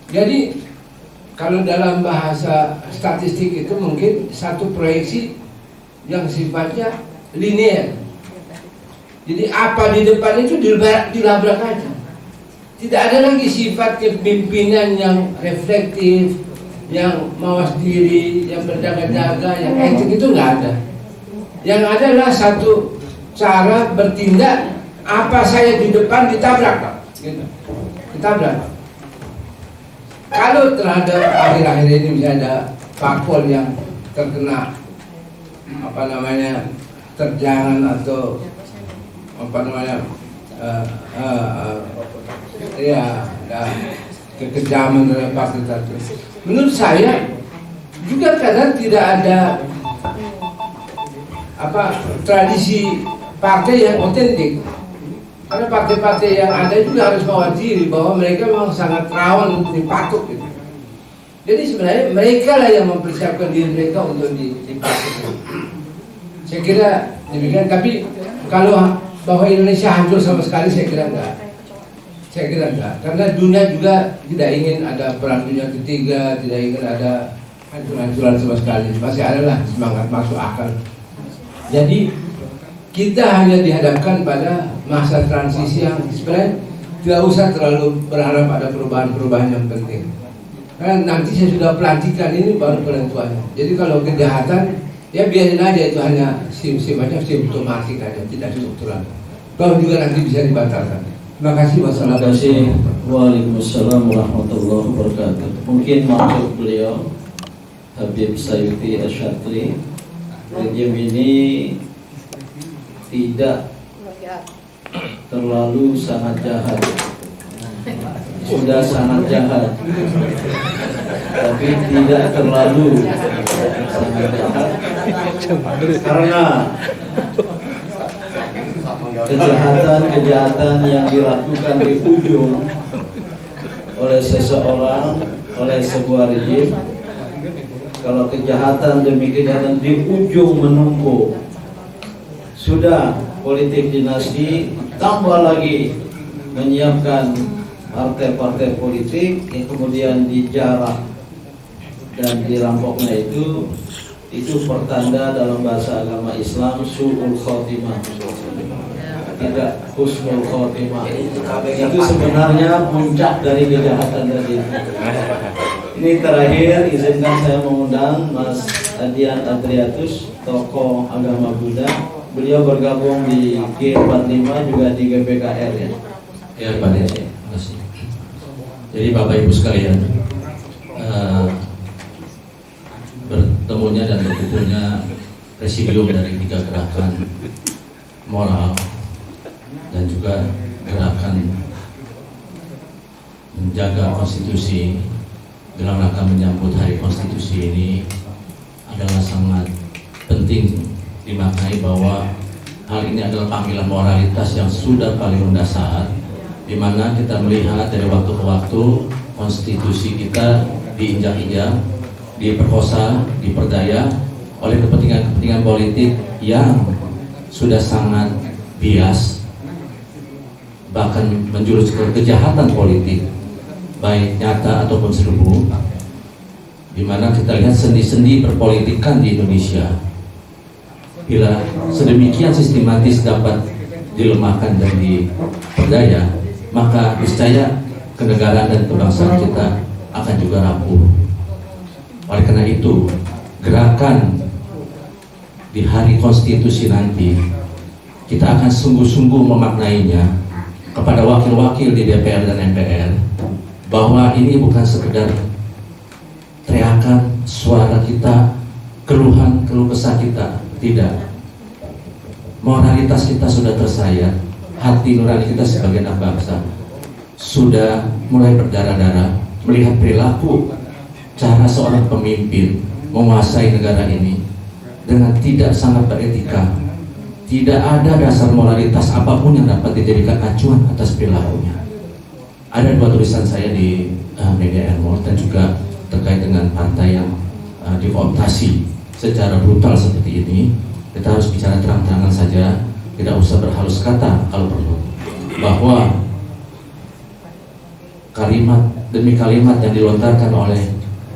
Jadi kalau dalam bahasa statistik itu mungkin satu proyeksi yang sifatnya linear. Jadi apa di depan itu dilabrak aja. Tidak ada lagi sifat kepemimpinan yang reflektif, yang mawas diri, yang berjaga-jaga, yang etik itu nggak ada. Yang ada adalah satu cara bertindak, apa saya di depan ditabrak, gitu. Ditabrak. Kalau terhadap akhir-akhir ini misalnya ada parpol yang terkena terjangan atau kekejaman dari partai tertentu. Menurut saya juga karena tidak ada tradisi partai yang otentik. Karena partai-partai yang ada juga harus mewakili bahwa mereka memang sangat rawan untuk dipatuk gitu. Jadi sebenarnya mereka lah yang mempersiapkan diri mereka untuk dipatuk. Saya kira demikian. Tapi kalau bahwa Indonesia hancur sama sekali, saya kira enggak. Karena dunia juga tidak ingin ada perang dunia ketiga, tidak ingin ada hancur-hancuran sama sekali. Masih ada lah semangat masuk akal. Jadi kita hanya dihadapkan pada masa transisi yang sebenarnya tidak usah terlalu berharap ada perubahan-perubahan yang penting. Karena nanti saya sudah pelantikan ini baru penentuannya. Jadi kalau kejahatan ya biarin aja, itu hanya sifatnya simptomatik aja, tidak struktural. Kalau juga nanti bisa dibatalkan. Terima kasih. Wassalamualaikum. Waalaikumsalam warahmatullahi wabarakatuh. Mungkin maksud beliau Habib Sayuti Asyatri, rejim ini tidak terlalu sangat jahat, sudah sangat jahat, tapi tidak terlalu sangat jahat, karena kejahatan yang dilakukan di ujung oleh seseorang, oleh sebuah rejim. Kalau kejahatan demi kejahatan di ujung menumpuk, sudah politik dinasti, tambah lagi menyiapkan partai-partai politik yang kemudian dijarah dan dirampoknya itu pertanda dalam bahasa agama Islam su'ul khotimah, tidak husnul khotimah. Itu sebenarnya puncak dari kejahatan tadi. Ini terakhir izinkan saya mengundang Mas Adian Adriatus, tokoh agama Buddha. Beliau bergabung di G45 juga di GPKR ya. Ya Pak Desi, terima kasih. Jadi Bapak Ibu sekalian, bertemunya dan berkumpulnya presidium dari 3 gerakan moral dan juga gerakan menjaga konstitusi dalam rangka menyambut Hari Konstitusi ini adalah sangat penting dimaknai bahwa hal ini adalah panggilan moralitas yang sudah paling mendasar, di mana kita melihat dari waktu ke waktu konstitusi kita diinjak-injak, diperkosa, diperdaya oleh kepentingan-kepentingan politik yang sudah sangat bias, bahkan menjurus ke kejahatan politik, baik nyata ataupun serbu, di mana kita lihat sendi-sendi perpolitikan di Indonesia. Bila sedemikian sistematis dapat dilemahkan dan diperdaya, maka niscaya kenegaraan dan kebangsaan kita akan juga rapuh. Oleh karena itu, gerakan di hari konstitusi nanti kita akan sungguh-sungguh memaknainya kepada wakil-wakil di DPR dan MPR bahwa ini bukan sekedar teriakan suara kita, keluhan, keluh kesah kita, tidak. Moralitas kita sudah tersayat, hati nurani kita sebagai anak bangsa sudah mulai berdarah-darah melihat perilaku cara seorang pemimpin menguasai negara ini dengan tidak sangat beretika. Tidak ada dasar moralitas apapun yang dapat dijadikan acuan atas perilakunya. Ada 2 tulisan saya di media Airmore dan juga terkait dengan partai yang dikooptasi secara brutal seperti ini. Kita harus bicara terang-terangan saja, tidak usah berhalus kata kalau perlu, bahwa kalimat demi kalimat yang dilontarkan oleh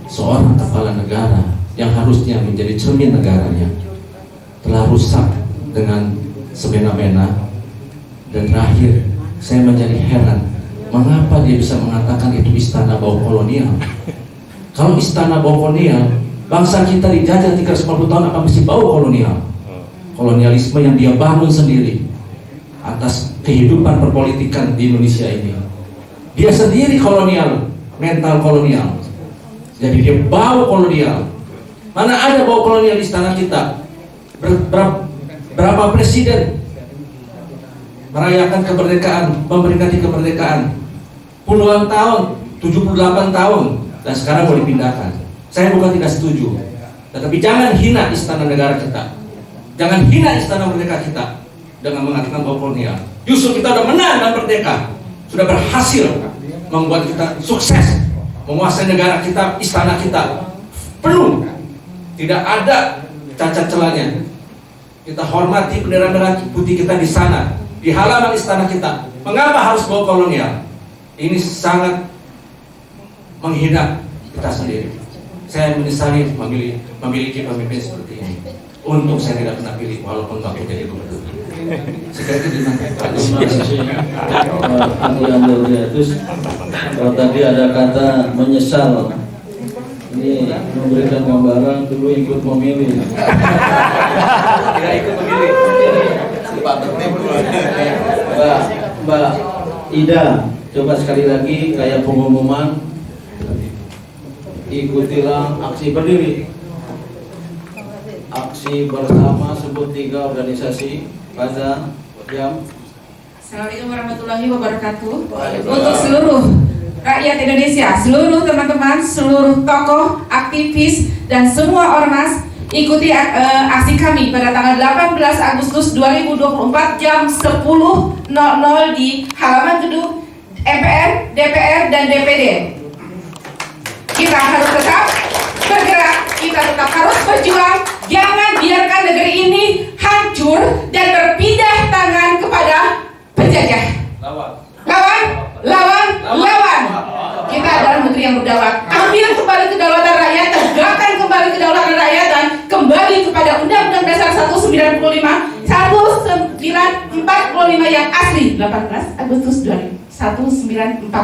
seorang kepala negara yang harusnya menjadi cermin negaranya telah rusak dengan semena-mena. Dan terakhir, saya menjadi heran mengapa dia bisa mengatakan itu istana bau kolonial. Kalau istana bau kolonial, bangsa kita dijajah 350 tahun apa mesti bau kolonial? Kolonialisme yang dia bangun sendiri atas kehidupan perpolitikan di Indonesia ini. Dia sendiri kolonial, mental kolonial. Jadi dia bau kolonial. Mana ada bau kolonial di istana kita? Berapa presiden merayakan kemerdekaan, memperingati kemerdekaan? Puluhan tahun, 78 tahun, dan sekarang mau dipindahkan. Saya bukan tidak setuju, tetapi jangan hina istana negara kita. Jangan hina istana merdeka kita dengan mengatakan bau kolonial. Justru kita sudah menang dan merdeka, sudah berhasil membuat kita sukses menguasai negara kita, istana kita penuh, tidak ada cacat celahnya. Kita hormati bendera merah putih kita di sana, di halaman istana kita. Mengapa harus bau kolonial? Ini sangat menghina kita sendiri. Saya menyesali memiliki pemimpin seperti ini. Untung saya tidak pernah pilih walaupun waktu jadi gubernur. Sekali lagi Terima kasih Ahli Andreatus. Kalau tadi ada kata menyesal, ini memberikan gambaran dulu ikut memilih. Tidak ikut memilih. Mbak Ida, coba sekali lagi kayak pengumuman, ikutilah aksi berdiri. Aksi bersama sebut 3 organisasi pada jam. Assalamualaikum warahmatullahi wabarakatuh. Untuk seluruh rakyat Indonesia, seluruh teman-teman, seluruh tokoh, aktivis, dan semua ormas, ikuti aksi kami pada tanggal 18 Agustus 2024 jam 10.00 di halaman gedung MPR, DPR, dan DPD. Kita harus tetap bergerak, kita tetap harus berjuang. Jangan biarkan negeri ini hancur dan berpindah tangan kepada penjajah. Lawan. Kita adalah negeri yang berdaulat. Ambil kembali kedaulatan rakyat, tegakkan kembali kedaulatan rakyat, dan kembali kepada Undang-Undang Dasar 1945 yang asli. 18 Agustus 1945.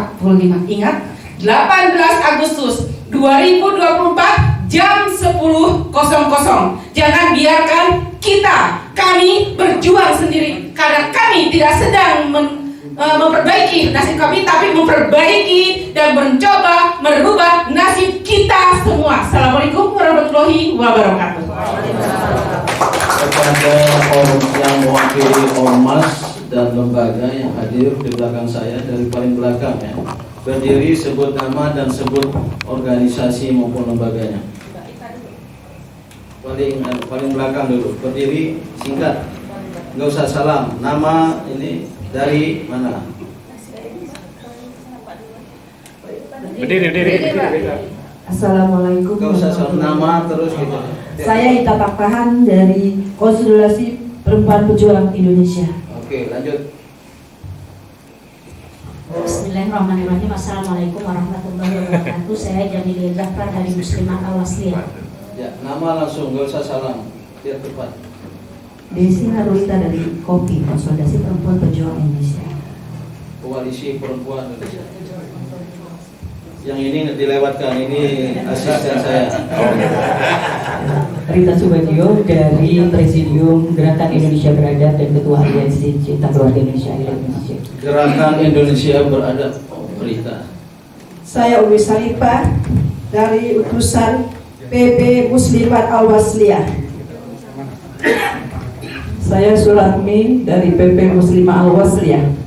Ingat, 18 Agustus 2024 jam 10.00. Jangan biarkan kami berjuang sendiri, karena kami tidak sedang memperbaiki nasib kami, tapi memperbaiki dan mencoba merubah nasib kita semua. Assalamualaikum warahmatullahi wabarakatuh. Kepada orang yang mewakili ormas dan lembaga yang hadir di belakang saya, dari paling belakang ya, berdiri, sebut nama dan sebut organisasi maupun lembaganya. Paling belakang dulu, berdiri, singkat, nggak usah salam. Nama ini dari mana? Berdiri. Assalamualaikum. Nggak usah salam, nama terus gitu. Saya Ita Pakpahan dari Konfederasi Perempuan Pejuang Indonesia. Oke, lanjut. Bismillahirrahmanirrahim. Assalamualaikum warahmatullahi wabarakatuh. Saya Jamil Zahra dari Muslimat Al-Wasliyah. Ya, nama langsung, nggak usah salam, biar tepat. Desi Harulita dari KOPI, Konsolidasi Perempuan Pejuang Indonesia. Koalisi Perempuan Indonesia. Yang ini dilewatkan, ini asisten saya. Rita Subagio dari Presidium Gerakan Indonesia Beradab dan Ketua Aliansi Cinta Keluarga Indonesia Indonesia. Gerakan Indonesia Beradab, Rita. Saya Umi Salipah dari utusan PP Muslimat Al-Wasliyah. Saya Sulatmi dari PP Muslimah Al-Wasliyah.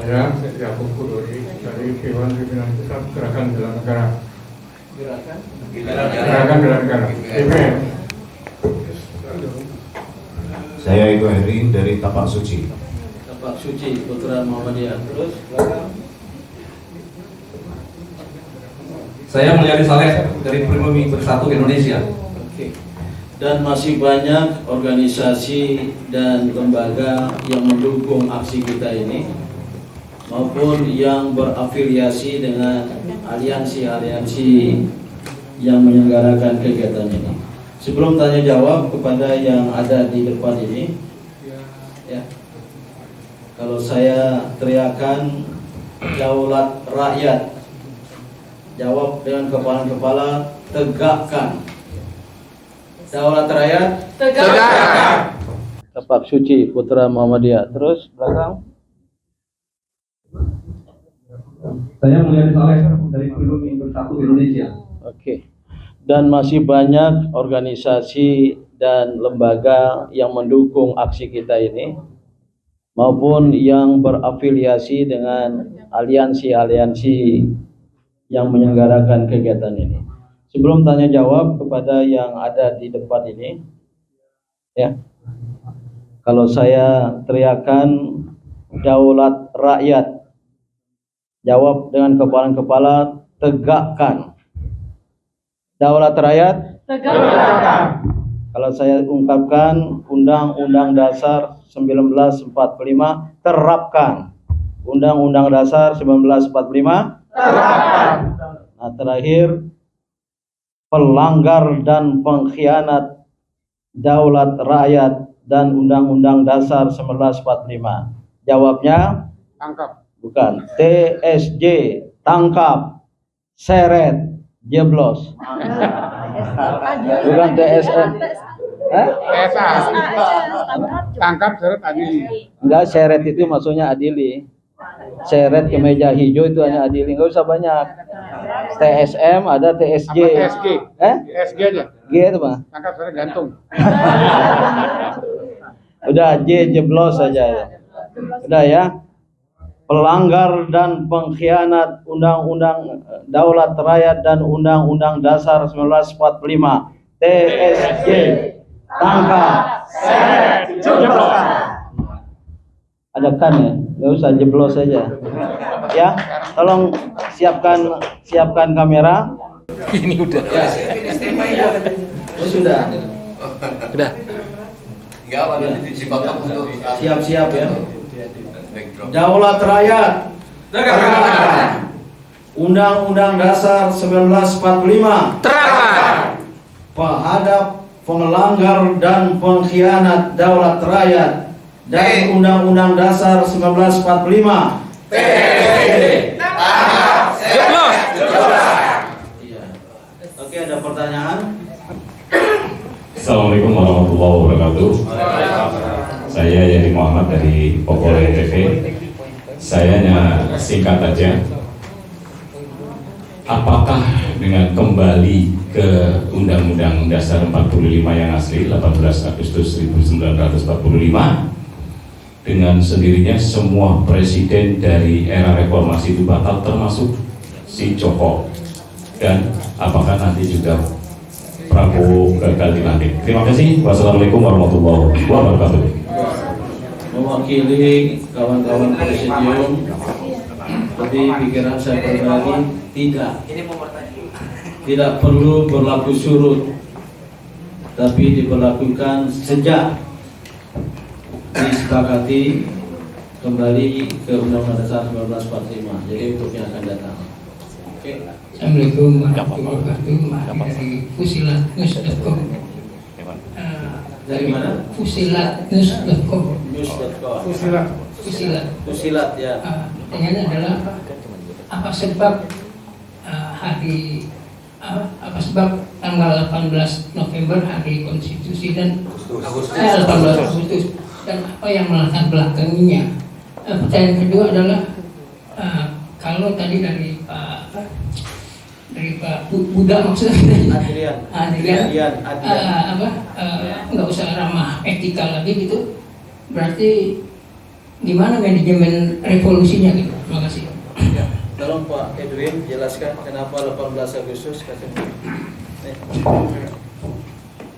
Saya Setia Kudori dari Dewan Pimpinan Pusat Gerakan Bela Negara. Gerakan Bela Negara. DPR. Saya Ego Heri dari Tapak Suci. Tapak Suci, Putra Muhammadiyah. Terus belakang. Saya Mulyadi Saleh dari Primomi Bersatu Indonesia. Oke. Dan masih banyak organisasi dan lembaga yang mendukung aksi kita ini, maupun yang berafiliasi dengan aliansi-aliansi yang menyelenggarakan kegiatan ini. Sebelum tanya jawab kepada yang ada di depan ini, ya, kalau saya teriakan daulat rakyat, jawab dengan kepala-kepala, tegakkan. Daulat rakyat, tegakkan. Tapak Suci, Putra Muhammadiyah. Terus belakang. Saya Mulyadi Saleh dari Primomi Bersatu Indonesia. Oke. Dan masih banyak organisasi dan lembaga yang mendukung aksi kita ini, maupun yang berafiliasi dengan aliansi-aliansi yang menyelenggarakan kegiatan ini. Sebelum tanya jawab kepada yang ada di depan ini, ya, kalau saya teriakan daulat rakyat, jawab dengan kepala-kepala, tegakkan. Daulat rakyat, tegakkan. Kalau saya ungkapkan Undang-Undang Dasar 1945, terapkan. Undang-Undang Dasar 1945, terapkan. Nah, terakhir, pelanggar dan pengkhianat daulat rakyat dan Undang-Undang Dasar 1945. Jawabnya? Tangkap. Bukan. TSJ, tangkap, seret, jeblos. Bukan TSM. TSA. Tangkap, seret, adili. Enggak, seret itu maksudnya adili. Seret ke meja hijau itu hanya adili, enggak usah banyak. TSM ada TSJ. Apa TSG? TSG aja. G itu mah. Tangkap, seret, gantung. Udah J, jeblos saja. Udah ya. Pelanggar dan pengkhianat Undang-Undang Daulat Rakyat dan Undang-Undang Dasar 1945. TSJ, tangkap, seret, jeblos. Ada kan ya? Nggak usah jeblos saja. Ya, tolong siapkan kamera. Ini udah. Ya. Oh, sudah. Udah. Siap-siap ya. Daulat rakyat, tegakkan. Undang-Undang Dasar 1945, terapkan. Terhadap pengelanggar dan pengkhianat daulat rakyat dan Undang-Undang Dasar 1945. Jeblos. Iya. Oke, ada pertanyaan? Assalamualaikum warahmatullahi wabarakatuh. Saya Yadi Muhammad dari Popole TV. Saya hanya singkat aja. Apakah dengan kembali ke Undang-Undang Dasar 45 yang asli 18 Agustus 1945, dengan sendirinya semua presiden dari era reformasi itu batal, termasuk si Joko, dan apakah nanti juga Prabowo gagal dilantik? Terima kasih. Wassalamualaikum warahmatullahi wabarakatuh. Mewakili kawan-kawan presidium, tapi pikiran saya pribadi tidak perlu berlaku surut, tapi diberlakukan sejak disepakati kembali ke Undang-Undang Dasar 1945. Jadi untuk yang akan datang. Oke. Assalamualaikum warahmatullahi wabarakatuh. Dari fusilatnews.com. Dari mana? Fusilatnews.com. News.com. Fusilat. Fusilat ya. Pertanyaannya adalah apa sebab apa sebab tanggal 18 November hari konstitusi dan 18 Agustus dan apa yang melatar belakanginya. Pertanyaan kedua adalah kalau tadi dari Pak Buddha maksudnya Adrian nggak usah ramah etika lagi gitu, berarti gimana manajemen revolusinya gitu. Terima kasih. Tolong Pak Edwin jelaskan kenapa 18 Agustus katanya.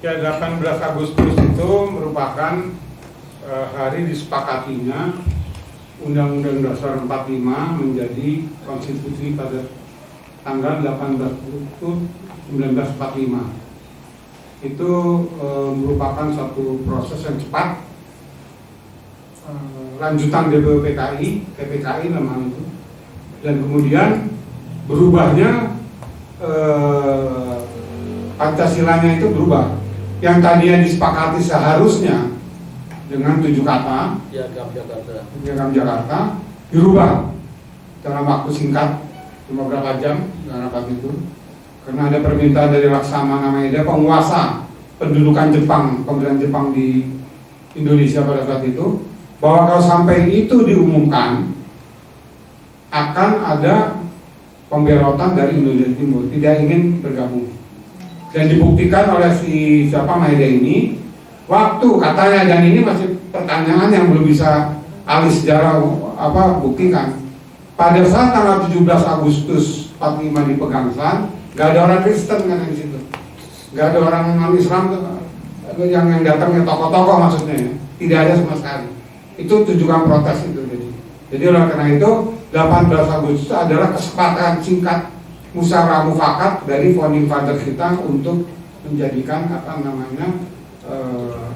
Ya, 18 Agustus itu merupakan hari disepakatinya Undang-Undang Dasar 45 menjadi konstitusi pada tanggal 18 Agustus 1945. Itu merupakan satu proses yang cepat, lanjutan DPU PKI namanya itu, dan kemudian berubahnya Pancasilanya itu berubah. Yang tadinya disepakati seharusnya dengan 7 kata Piagam Jakarta dirubah dalam waktu singkat, cuma berapa jam dalam rapat itu, karena ada permintaan dari Laksamana Maeda, penguasa pendudukan Jepang, pemerintahan Jepang di Indonesia pada saat itu, bahwa kalau sampai itu diumumkan akan ada pemberotan dari Indonesia Timur, tidak ingin bergabung. Dan dibuktikan oleh siapa Maeda ini, waktu katanya, dan ini masih pertanyaan yang belum bisa ahli sejarah buktikan. Pada saat tanggal 17 Agustus 45 di Pegangsaan, gak ada orang Kristen kan di situ, gak ada orang non-Islam yang datangnya tokoh-tokoh maksudnya, tidak ada sama sekali. Itu tujuan protes itu. Jadi oleh karena itu 18 Agustus adalah kesepakatan singkat musyawarah mufakat dari founding father kita untuk menjadikan tanggal 18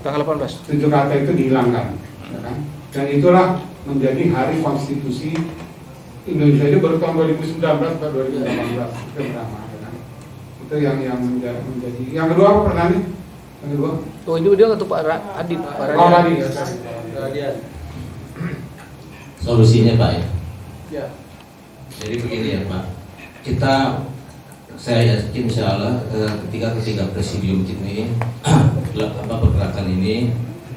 7 kata itu dihilangkan, ya kan? Dan itulah menjadi hari konstitusi Indonesia. Itu baru tahun 2019 atau 2018 itu pertama, ya kan? Itu yang menjadi. Yang kedua apa pertanyaan? Yang kedua? Oh, itu dia untuk Pak Adit. Solusinya Pak ya. Jadi begini ya Pak, saya yakin insya Allah ketika presidium ini pergerakan ini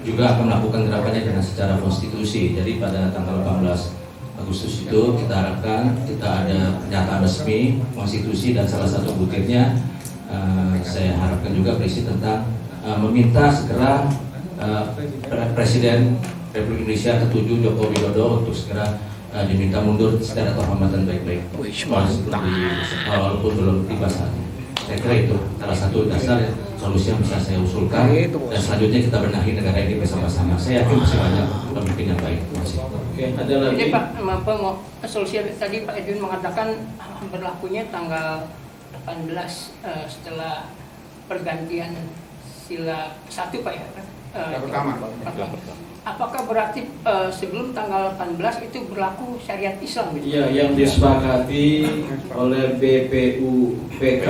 juga akan melakukan gerakannya dengan secara konstitusi. Jadi pada tanggal 18 Agustus itu kita harapkan kita ada pernyataan resmi konstitusi, dan salah satu butirnya saya harapkan juga berisi tentang meminta segera Presiden Republik Indonesia ke-7 Joko Widodo untuk segera diminta mundur secara terhormat dan baik-baik, walaupun belum tiba saatnya. Saya kira itu salah satu dasar solusi yang bisa saya usulkan, dan selanjutnya kita benahi negara ini bersama-sama. Saya yakin masih banyak pemimpin yang baik. Terima kasih. Oke, ada lagi. Jadi Pak, mau solusi tadi Pak Edwin mengatakan berlakunya tanggal 18 setelah pergantian sila 1 Pak ya? Pertama. Apakah berarti sebelum tanggal 18 itu berlaku syariat Islam gitu? Iya, yang disepakati oleh BPUPK.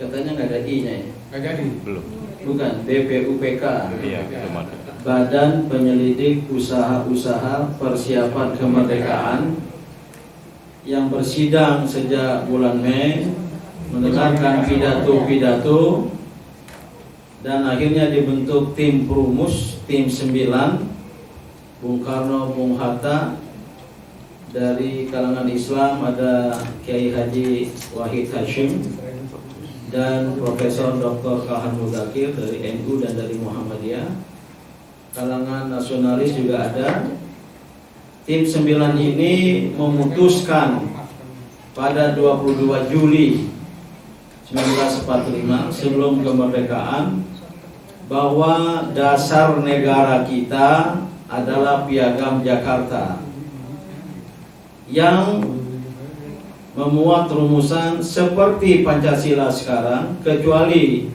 Katanya nggak ada I-nya ya? Nggak jadi. Belum. Bukan, BPUPK. Iya, belum ada. Badan Penyelidik Usaha-Usaha Persiapan Kemerdekaan, yang bersidang sejak bulan Mei, mendengarkan pidato-pidato, dan akhirnya dibentuk tim perumus, tim 9, Bung Karno, Bung Hatta. Dari kalangan Islam ada Kiai Haji Wahid Hashim dan Profesor Dr. Kahan Mudakir dari NU dan dari Muhammadiyah. Kalangan nasionalis juga ada. Tim 9 ini memutuskan pada 22 Juli 1945 sebelum kemerdekaan bahwa dasar negara kita adalah Piagam Jakarta yang memuat rumusan seperti Pancasila sekarang, kecuali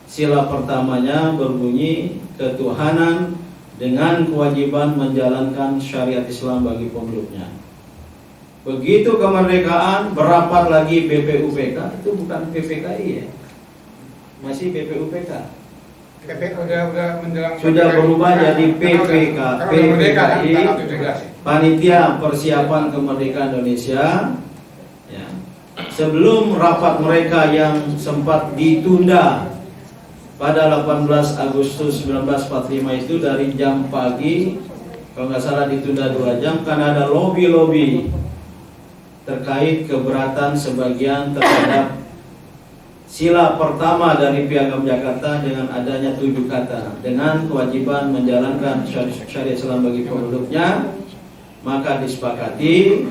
sila pertamanya berbunyi ketuhanan dengan kewajiban menjalankan syariat Islam bagi penduduknya. Begitu kemerdekaan berapat lagi BPUPK, itu bukan PPKI ya, masih BPUPK. udah menjelang sudah berubah jadi PPK, PPKI, Panitia Persiapan Kemerdekaan Indonesia. Ya. Sebelum rapat mereka yang sempat ditunda pada 18 Agustus 1945 itu dari jam pagi, kalau nggak salah ditunda 2 jam karena ada lobby-lobby terkait keberatan sebagian terhadap sila pertama dari Piagam Jakarta dengan adanya 7 kata dengan kewajiban menjalankan syariat Islam bagi penduduknya, maka disepakati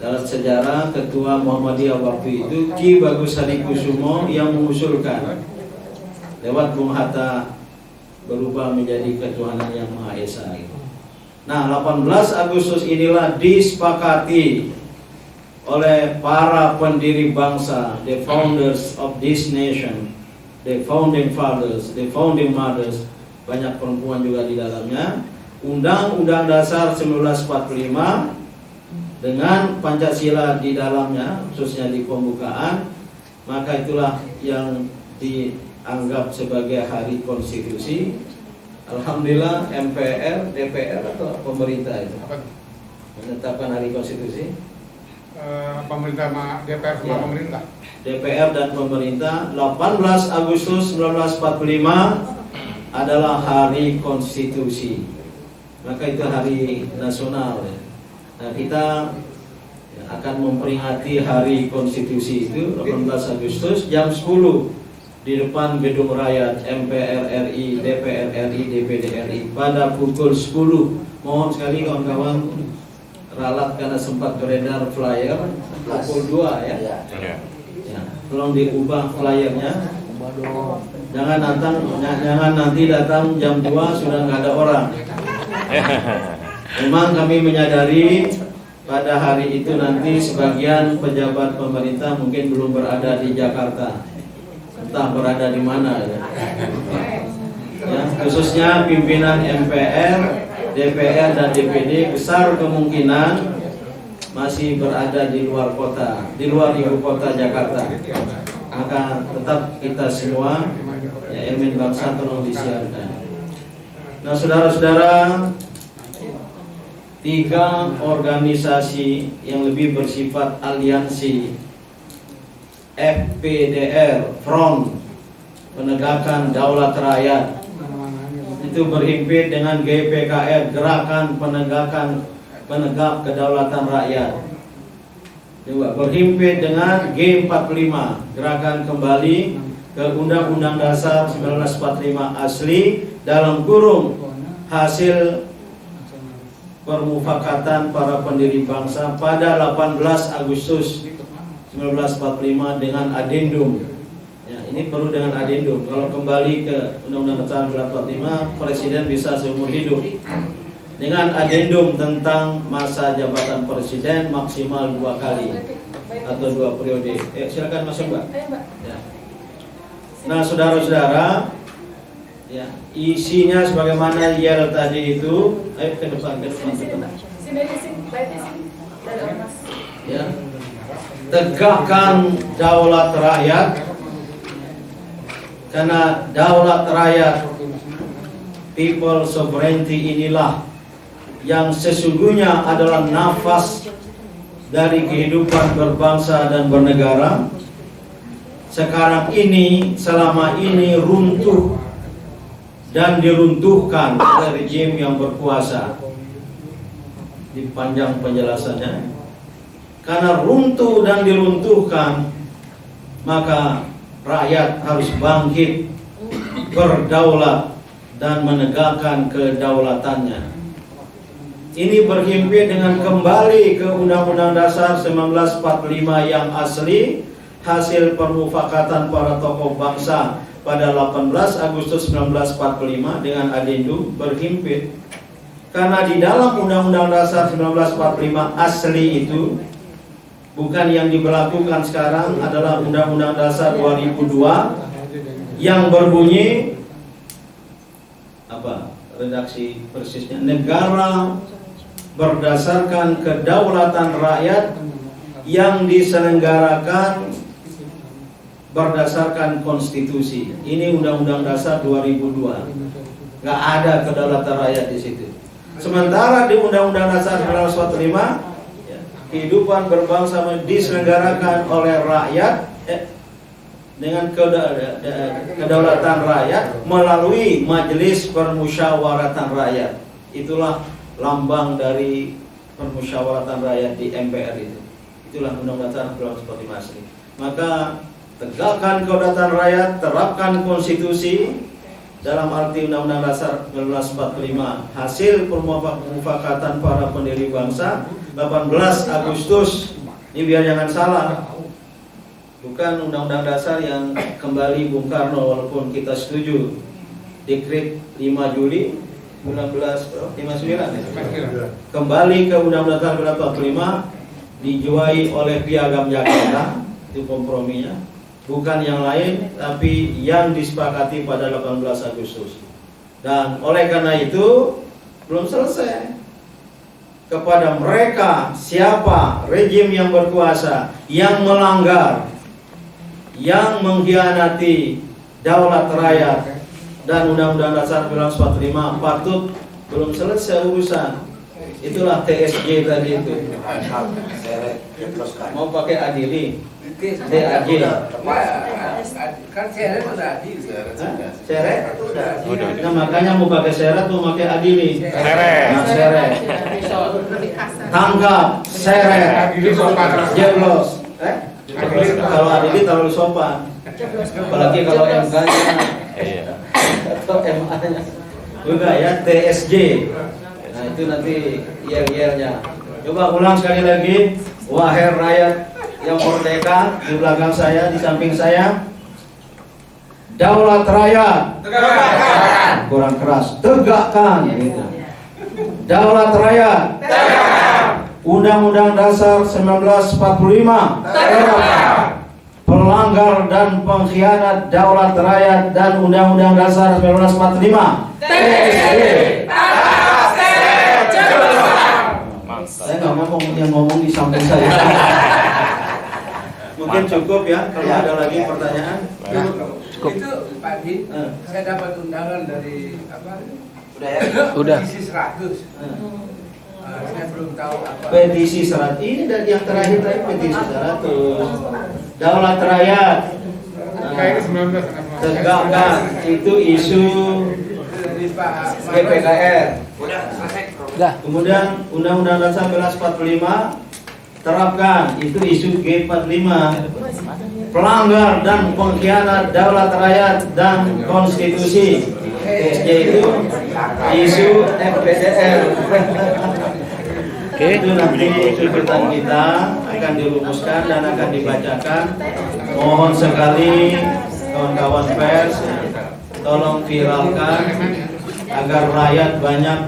dalam sejarah Ketua Muhammadiyah waktu itu Ki Bagus Hadikusumo yang mengusulkan lewat Bung Hatta berubah menjadi ketuhanan yang Maha Esa. Nah, 18 Agustus inilah disepakati oleh para pendiri bangsa, the founders of this nation, the founding fathers, the founding mothers, banyak perempuan juga di dalamnya. Undang-Undang Dasar 1945 dengan Pancasila di dalamnya, khususnya di pembukaan, maka itulah yang dianggap sebagai hari konstitusi. Alhamdulillah MPR, DPR atau pemerintah itu menetapkan hari konstitusi. Pemerintah, DPR sama pemerintah. DPR dan pemerintah. 18 Agustus 1945 adalah hari konstitusi. Maka itu hari nasional. Nah, kita akan memperingati hari konstitusi itu 18 Agustus jam 10 di depan Gedung Rakyat MPR RI, DPR RI, DPD RI pada pukul 10. Mohon sekali kawan-kawan ralat karena sempat beredar flyer pukul 2 ya. Tolong diubah flyernya. Jangan nanti datang jam 2 sudah nggak ada orang. Memang kami menyadari pada hari itu nanti sebagian pejabat pemerintah mungkin belum berada di Jakarta, entah berada di mana ya. Khususnya pimpinan MPR, DPR dan DPD besar kemungkinan masih berada di luar kota, di luar ibu kota Jakarta. Maka tetap kita semua ya, elemen bangsa tolong disiarkan. Nah, saudara-saudara, 3 organisasi yang lebih bersifat aliansi, FPDR, Front Penegakan Daulat Rakyat, itu berhimpit dengan GPKR, Gerakan Penegak Kedaulatan Rakyat, juga berhimpit dengan G45, Gerakan Kembali ke Undang-Undang Dasar 1945 asli dalam kurung hasil permufakatan para pendiri bangsa pada 18 Agustus 1945 dengan adendum. Ya, ini perlu dengan adendum. Kalau kembali ke Undang-Undang Dasar 1945, Presiden bisa seumur hidup. Dengan adendum tentang masa jabatan Presiden maksimal 2 kali atau 2 periode. Silakan masuk, Mbak. Ya. Nah, saudara-saudara, ya, isinya sebagaimana yel tadi itu. Ayo ke depan. Ya. Tegakkan daulat rakyat, karena daulat rakyat, people sovereignty inilah yang sesungguhnya adalah nafas dari kehidupan berbangsa dan bernegara. Sekarang ini, selama ini runtuh dan diruntuhkan oleh rejim yang berkuasa. Dipanjang penjelasannya. Karena runtuh dan diruntuhkan, maka rakyat harus bangkit, berdaulat dan menegakkan kedaulatannya. Ini berhimpit dengan kembali ke Undang-Undang Dasar 1945 yang asli, hasil permufakatan para tokoh bangsa pada 18 Agustus 1945 dengan adendum berhimpit. Karena di dalam Undang-Undang Dasar 1945 asli itu, bukan yang diberlakukan sekarang, adalah Undang-Undang Dasar 2002 yang berbunyi apa? Redaksi persisnya, negara berdasarkan kedaulatan rakyat yang diselenggarakan berdasarkan konstitusi. Ini Undang-Undang Dasar 2002. Nggak ada kedaulatan rakyat di situ. Sementara di Undang-Undang Dasar 1945, kehidupan berbangsa diselenggarakan oleh rakyat dengan kedaulatan rakyat melalui Majelis Permusyawaratan Rakyat. Itulah lambang dari permusyawaratan rakyat di MPR itu. Itulah Undang-Undang Dasar 1945 asli. Maka tegakkan kedaulatan rakyat, terapkan konstitusi dalam arti Undang-Undang Dasar 1945. Hasil permufakatan para pendiri bangsa 18 Agustus. Ini biar jangan salah. Bukan Undang-Undang Dasar yang kembali Bung Karno, walaupun kita setuju Dekret 5 Juli 1959 kembali ke Undang-Undang Dasar 1945, dijuai oleh Piagam Jakarta. Itu komprominya, bukan yang lain, tapi yang disepakati pada 18 Agustus. Dan oleh karena itu belum selesai. Kepada mereka, siapa rejim yang berkuasa yang melanggar, yang mengkhianati daulat rakyat dan Undang-Undang Dasar 1945, patut belum selesai urusan. Itulah TSJ tadi itu. Mau pakai adili, DAJ. Kan seret udah adil. Seret? Nah, makanya mau pakai seret, mau pakai adili. Nah, seret. Tangkap, seret, jeblos. Kalau adili terlalu sopan. Apalagi kalau MK-nya atau MA-nya. Juga ya, TSJ. Nah, itu nanti yel-yelnya. Coba ulang sekali lagi. Wahai rakyat yang merdeka, di belakang saya, di samping saya. Daulat rakyat tegakkan. Kurang keras. Tegakkan gitu. Daulat rakyat tegakkan. Undang-Undang Dasar 1945 tegakkan. Pelanggar dan pengkhianat daulat rakyat dan Undang-Undang Dasar 1945 TSJ. Saya nggak ngomong, yang ngomong di samping saya. Mungkin cukup ya. Kalau ada lagi pertanyaan. Cukup. Itu Pak Di, saya dapat undangan dari apa? Udah. Petisi 100. Saya belum tahu apa. Petisi 100 ini dari yang terakhir tadi, petisi 100. Daulat rakyat tegakkan, itu isu GPKR. Kemudian Undang-Undang Dasar 1945 terapkan, itu isu G45. Pelanggar dan pengkhianat daulat rakyat dan konstitusi, TSJ itu isu FPDR. Itu nanti tuntutan kita akan dirumuskan dan akan dibacakan. Mohon sekali kawan-kawan pers, tolong viralkan agar rakyat banyak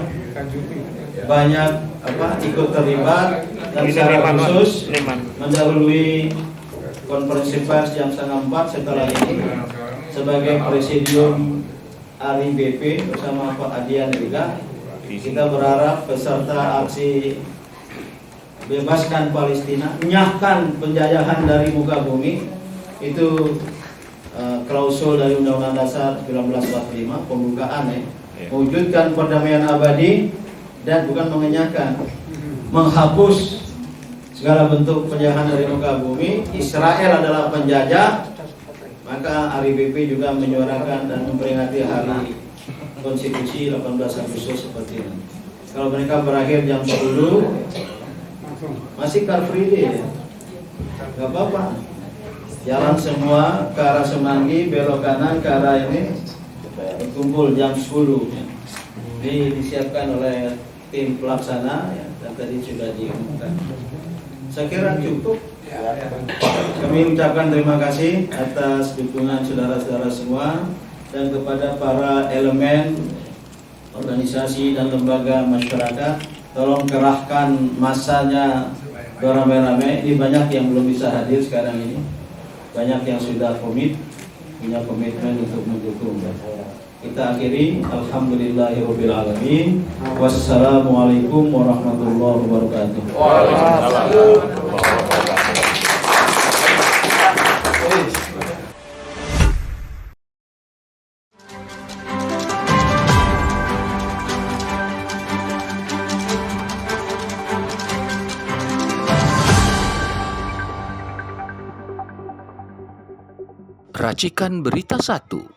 ikut terlibat, dan secara khusus mendahului konferensi pers jam 3:30 setelah ini sebagai presidium ARI BP bersama Pak Adian juga. Kita berharap peserta aksi bebaskan Palestina, nyahkan penjajahan dari muka bumi, itu klausul dari Undang-Undang Dasar 1945, pembukaan ya. Mewujudkan perdamaian abadi dan bukan mengenyahkan, menghapus segala bentuk penjajahan dari muka bumi. Israel adalah penjajah, maka ARI BP juga menyuarakan dan memperingati hari konstitusi 18 Agustus seperti ini. Kalau mereka berakhir jam 10, masih Car Free Day ya? Gak apa-apa. Jalan semua ke arah Semanggi, belok kanan ke arah ini, kumpul jam 10 ya. Ini disiapkan oleh tim pelaksana ya, dan tadi sudah diumumkan. Saya kira cukup. Kami ucapkan terima kasih atas dukungan saudara-saudara semua dan kepada para elemen organisasi dan lembaga masyarakat. Tolong kerahkan masanya beramai-ramai. Ini banyak yang belum bisa hadir sekarang ini. Banyak yang sudah punya komitmen untuk mendukung. Kita akhiri. Alhamdulillahirabbil alamin. Wassalamualaikum warahmatullahi wabarakatuh. Waalaikumsalam. Racikan Berita 1.